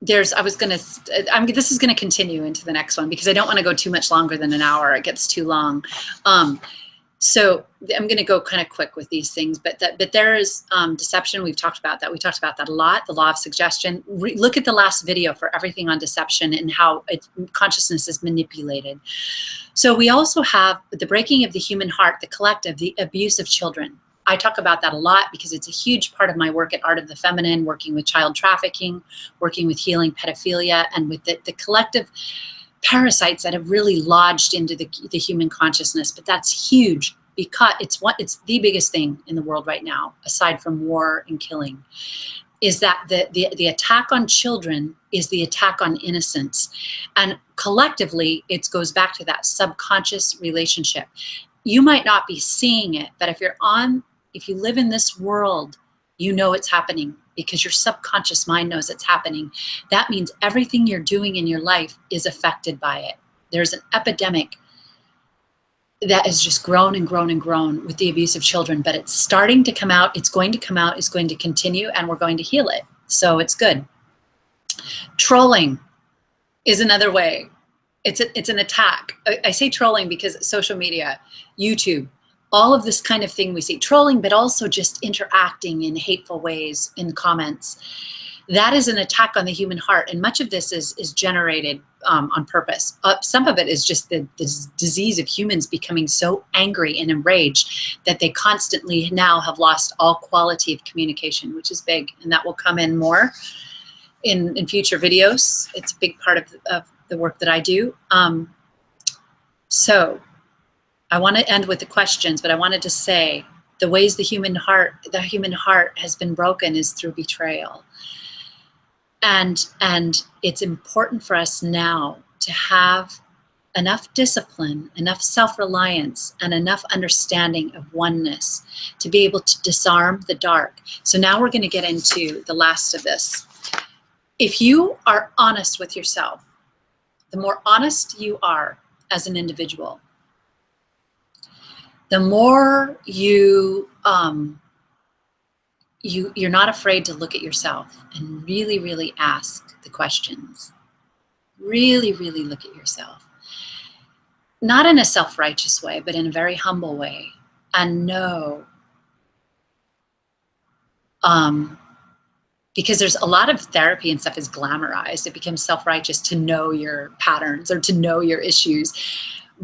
this is going to continue into the next one because I don't want to go too much longer than an hour. It gets too long. So I'm going to go kind of quick with these things, but there is deception. We've talked about that. We talked about that a lot. The law of suggestion. Look at the last video for everything on deception and how consciousness is manipulated. So we also have the breaking of the human heart, the collective, the abuse of children. I talk about that a lot because it's a huge part of my work at Art of the Feminine, working with child trafficking, working with healing pedophilia, and with the collective parasites that have really lodged into the human consciousness. But that's huge because it's the biggest thing in the world right now, aside from war and killing, is that the attack on children is the attack on innocence. And collectively, it goes back to that subconscious relationship. You might not be seeing it, but if you live in this world, you know it's happening because your subconscious mind knows it's happening. That means everything you're doing in your life is affected by it. There's an epidemic that has just grown and grown and grown with the abuse of children, but it's starting to come out. It's going to come out. It's going to continue, and we're going to heal it. So it's good. Trolling is another way. It's an attack. I say trolling because social media, YouTube, all of this kind of thing we see, trolling, but also just interacting in hateful ways in comments. That is an attack on the human heart, and much of this is generated on purpose. Some of it is just the disease of humans becoming so angry and enraged that they constantly now have lost all quality of communication, which is big, and that will come in more in future videos. It's a big part of the work that I do. So I want to end with the questions, but I wanted to say the ways the human heart has been broken is through betrayal. And it's important for us now to have enough discipline, enough self-reliance, and enough understanding of oneness to be able to disarm the dark. So now we're going to get into the last of this. If you are honest with yourself, the more honest you are as an individual, the more you're not afraid to look at yourself and really, really ask the questions. Really, really look at yourself. Not in a self-righteous way, but in a very humble way. And know, because there's a lot of therapy and stuff is glamorized. It becomes self-righteous to know your patterns or to know your issues.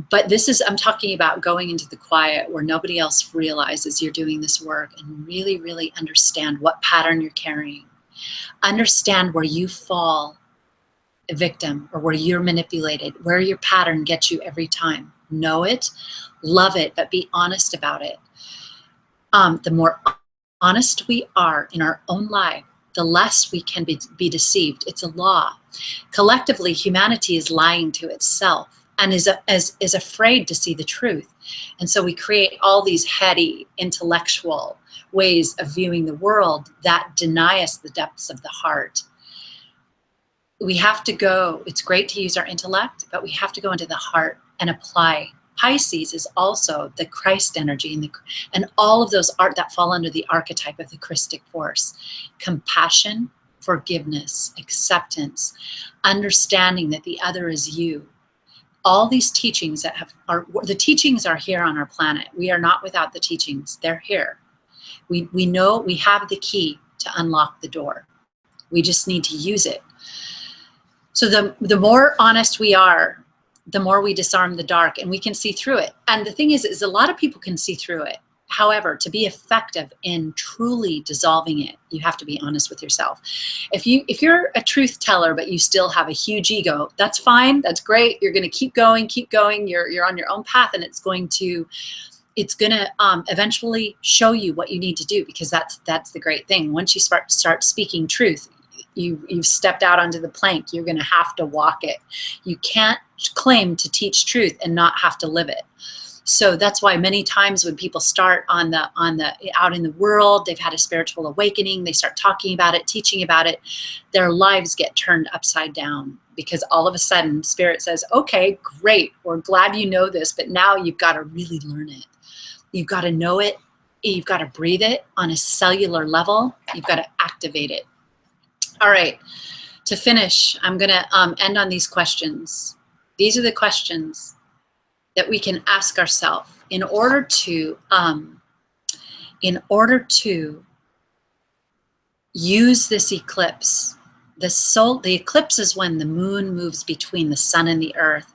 But I'm talking about going into the quiet where nobody else realizes you're doing this work, and really, really understand what pattern you're carrying. Understand where you fall a victim or where you're manipulated, where your pattern gets you every time. Know it, love it, but be honest about it. The more honest we are in our own life, the less we can be deceived. It's a law. Collectively, humanity is lying to itself and is afraid to see the truth. And so we create all these heady, intellectual ways of viewing the world that deny us the depths of the heart. We have to go, it's great to use our intellect, but we have to go into the heart and apply. Pisces is also the Christ energy and all of those art that fall under the archetype of the Christic force. Compassion, forgiveness, acceptance, understanding that the other is you. All these teachings the teachings are here on our planet. We are not without the teachings. They're here. We know we have the key to unlock the door. We just need to use it. So the more honest we are, the more we disarm the dark and we can see through it. And the thing is a lot of people can see through it. However, to be effective in truly dissolving it, you have to be honest with yourself. If you're a truth teller, but you still have a huge ego, that's fine. That's great. You're going to keep going. You're on your own path, and it's going to eventually show you what you need to do, because that's the great thing. Once you start speaking truth, you've stepped out onto the plank. You're going to have to walk it. You can't claim to teach truth and not have to live it. So that's why many times when people start out in the world, they've had a spiritual awakening, they start talking about it, teaching about it, their lives get turned upside down, because all of a sudden Spirit says, okay, great, we're glad you know this, but now you've got to really learn it. You've got to know it. You've got to breathe it on a cellular level. You've got to activate it. All right, to finish, I'm going to end on these questions. These are the questions that we can ask ourselves in order to use this eclipse. The eclipse is when the moon moves between the sun and the earth,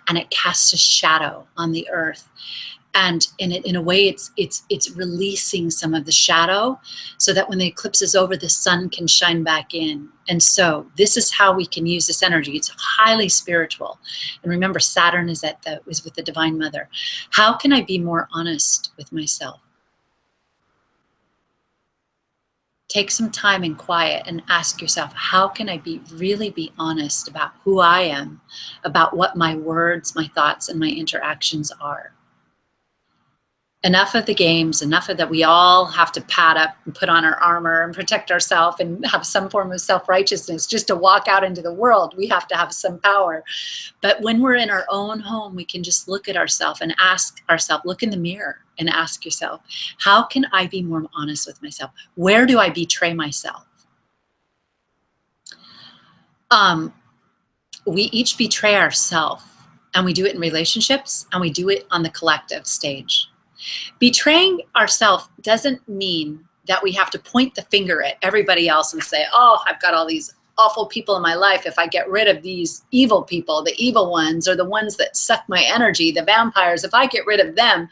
and it casts a shadow on the earth. And in a way, it's releasing some of the shadow, so that when the eclipse is over, the sun can shine back in. And so this is how we can use this energy. It's highly spiritual. And remember, Saturn is with the Divine Mother. How can I be more honest with myself? Take some time in quiet and ask yourself, how can I really be honest about who I am, about what my words, my thoughts, and my interactions are? Enough of the games, enough of that we all have to pad up and put on our armor and protect ourselves and have some form of self-righteousness just to walk out into the world. We have to have some power. But when we're in our own home, we can just look at ourselves and ask ourselves, look in the mirror and ask yourself, how can I be more honest with myself? Where do I betray myself? We each betray ourselves, and we do it in relationships, and we do it on the collective stage. Betraying ourselves doesn't mean that we have to point the finger at everybody else and say, oh, I've got all these awful people in my life. If I get rid of these evil people, the evil ones, or the ones that suck my energy, the vampires, if I get rid of them,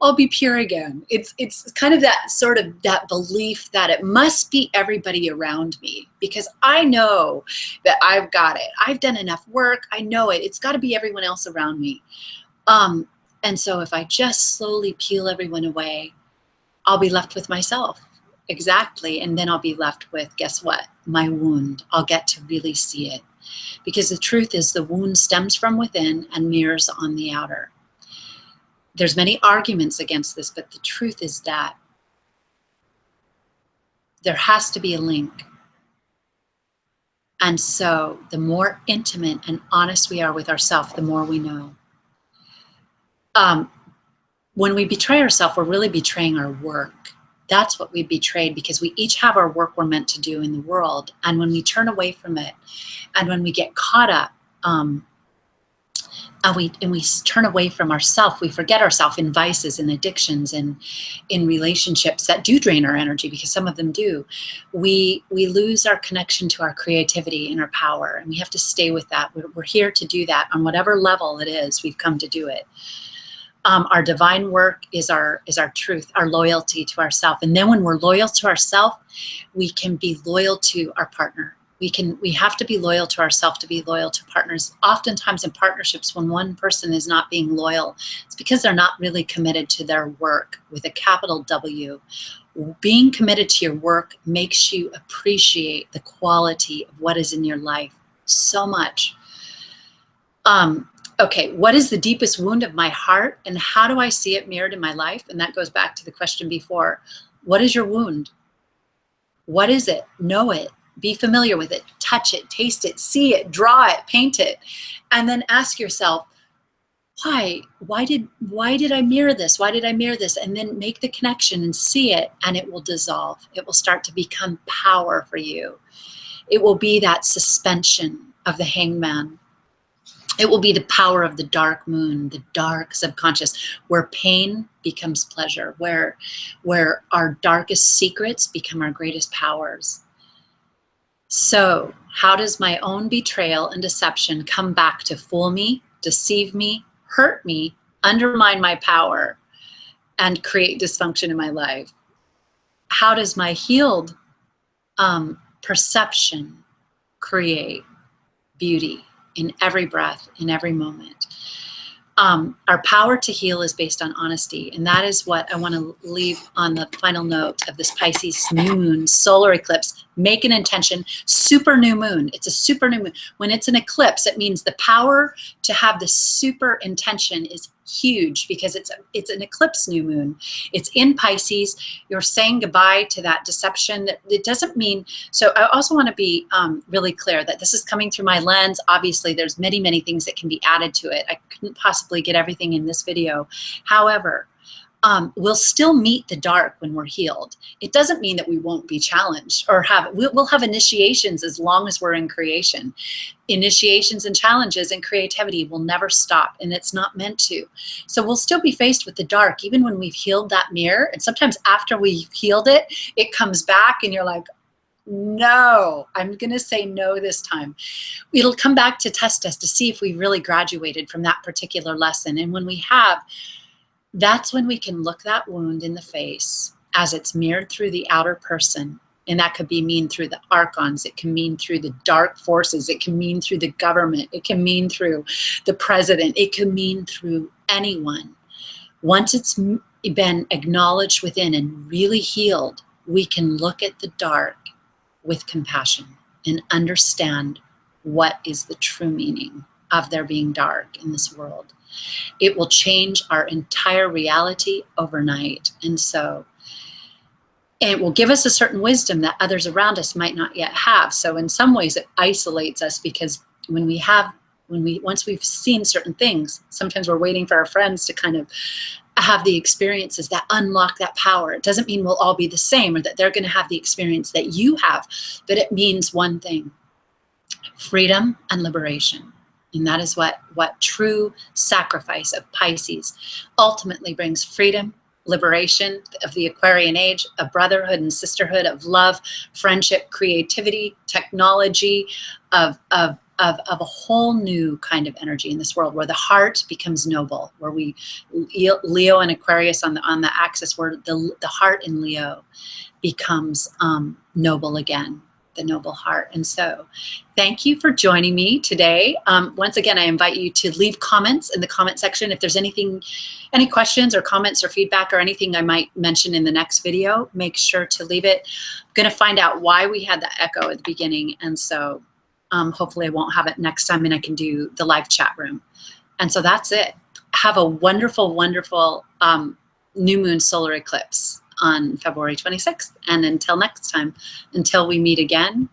I'll be pure again. It's kind of that belief that it must be everybody around me, because I know that I've got it. I've done enough work. I know it. It's got to be everyone else around me. And so if I just slowly peel everyone away, I'll be left with myself. Exactly. And then I'll be left with, guess what? My wound. I'll get to really see it. Because the truth is, the wound stems from within and mirrors on the outer. There's many arguments against this, but the truth is that there has to be a link. And so the more intimate and honest we are with ourselves, the more we know. When we betray ourselves, we're really betraying our work. That's what we betrayed, because we each have our work we're meant to do in the world. And when we turn away from it, and when we get caught up, and we turn away from ourselves, we forget ourselves in vices and addictions and in relationships that do drain our energy, because some of them do. We lose our connection to our creativity and our power, and we have to stay with that. We're here to do that on whatever level it is. We've come to do it. Our divine work is our truth, our loyalty to ourselves. And then when we're loyal to ourselves, we can be loyal to our partner. We have to be loyal to ourselves to be loyal to partners. Oftentimes in partnerships, when one person is not being loyal, it's because they're not really committed to their work with a capital W. Being committed to your work makes you appreciate the quality of what is in your life so much. Okay, what is the deepest wound of my heart and how do I see it mirrored in my life? And that goes back to the question before. What is your wound? What is it? Know it. Be familiar with it. Touch it, taste it, see it, draw it, paint it. And then ask yourself, why? Why did I mirror this? Why did I mirror this? And then make the connection and see it, and it will dissolve. It will start to become power for you. It will be that suspension of the hangman. It will be the power of the dark moon, the dark subconscious, where pain becomes pleasure, where our darkest secrets become our greatest powers. So how does my own betrayal and deception come back to fool me, deceive me, hurt me, undermine my power, and create dysfunction in my life? How does my healed perception create beauty in every breath, in every moment? Our power to heal is based on honesty, and that is what I want to leave on the final note of this Pisces new moon solar eclipse. Make an intention. Super new moon. It's a super new moon. When it's an eclipse, it means the power to have the super intention is huge because it's an eclipse new moon. It's in Pisces. You're saying goodbye to that deception. It doesn't mean, so I also want to be really clear that this is coming through my lens. Obviously, there's many, many things that can be added to it. I couldn't possibly get everything in this video. However, we'll still meet the dark when we're healed. It doesn't mean that we won't be challenged or we'll have initiations as long as we're in creation. Initiations and challenges and creativity will never stop, and it's not meant to. So we'll still be faced with the dark even when we've healed that mirror. And sometimes after we've healed it, it comes back and you're like, no, I'm going to say no this time. It'll come back to test us to see if we really graduated from that particular lesson. And when we have, that's when we can look that wound in the face as it's mirrored through the outer person. And that could be mean through the archons. It can mean through the dark forces. It can mean through the government. It can mean through the president. It can mean through anyone. Once it's been acknowledged within and really healed, we can look at the dark with compassion and understand what is the true meaning of there being dark in this world. It will change our entire reality overnight. And it will give us a certain wisdom that others around us might not yet have. So in some ways it isolates us because once we've seen certain things, sometimes we're waiting for our friends to kind of have the experiences that unlock that power. It doesn't mean we'll all be the same or that they're going to have the experience that you have, but it means one thing: freedom and liberation. And that is what true sacrifice of Pisces ultimately brings: freedom, liberation of the Aquarian age, a brotherhood and sisterhood of love, friendship, creativity, technology, of a whole new kind of energy in this world where the heart becomes noble, where Leo and Aquarius on the axis, where the heart in Leo becomes noble again. The noble heart. And so thank you for joining me today. Once again, I invite you to leave comments in the comment section. If there's any questions or comments or feedback or anything I might mention in the next video, make sure to leave it. I'm going to find out why we had the echo at the beginning. And so hopefully I won't have it next time and I can do the live chat room. And so that's it. Have a wonderful, wonderful new moon solar eclipse on February 26th. And until next time, until we meet again,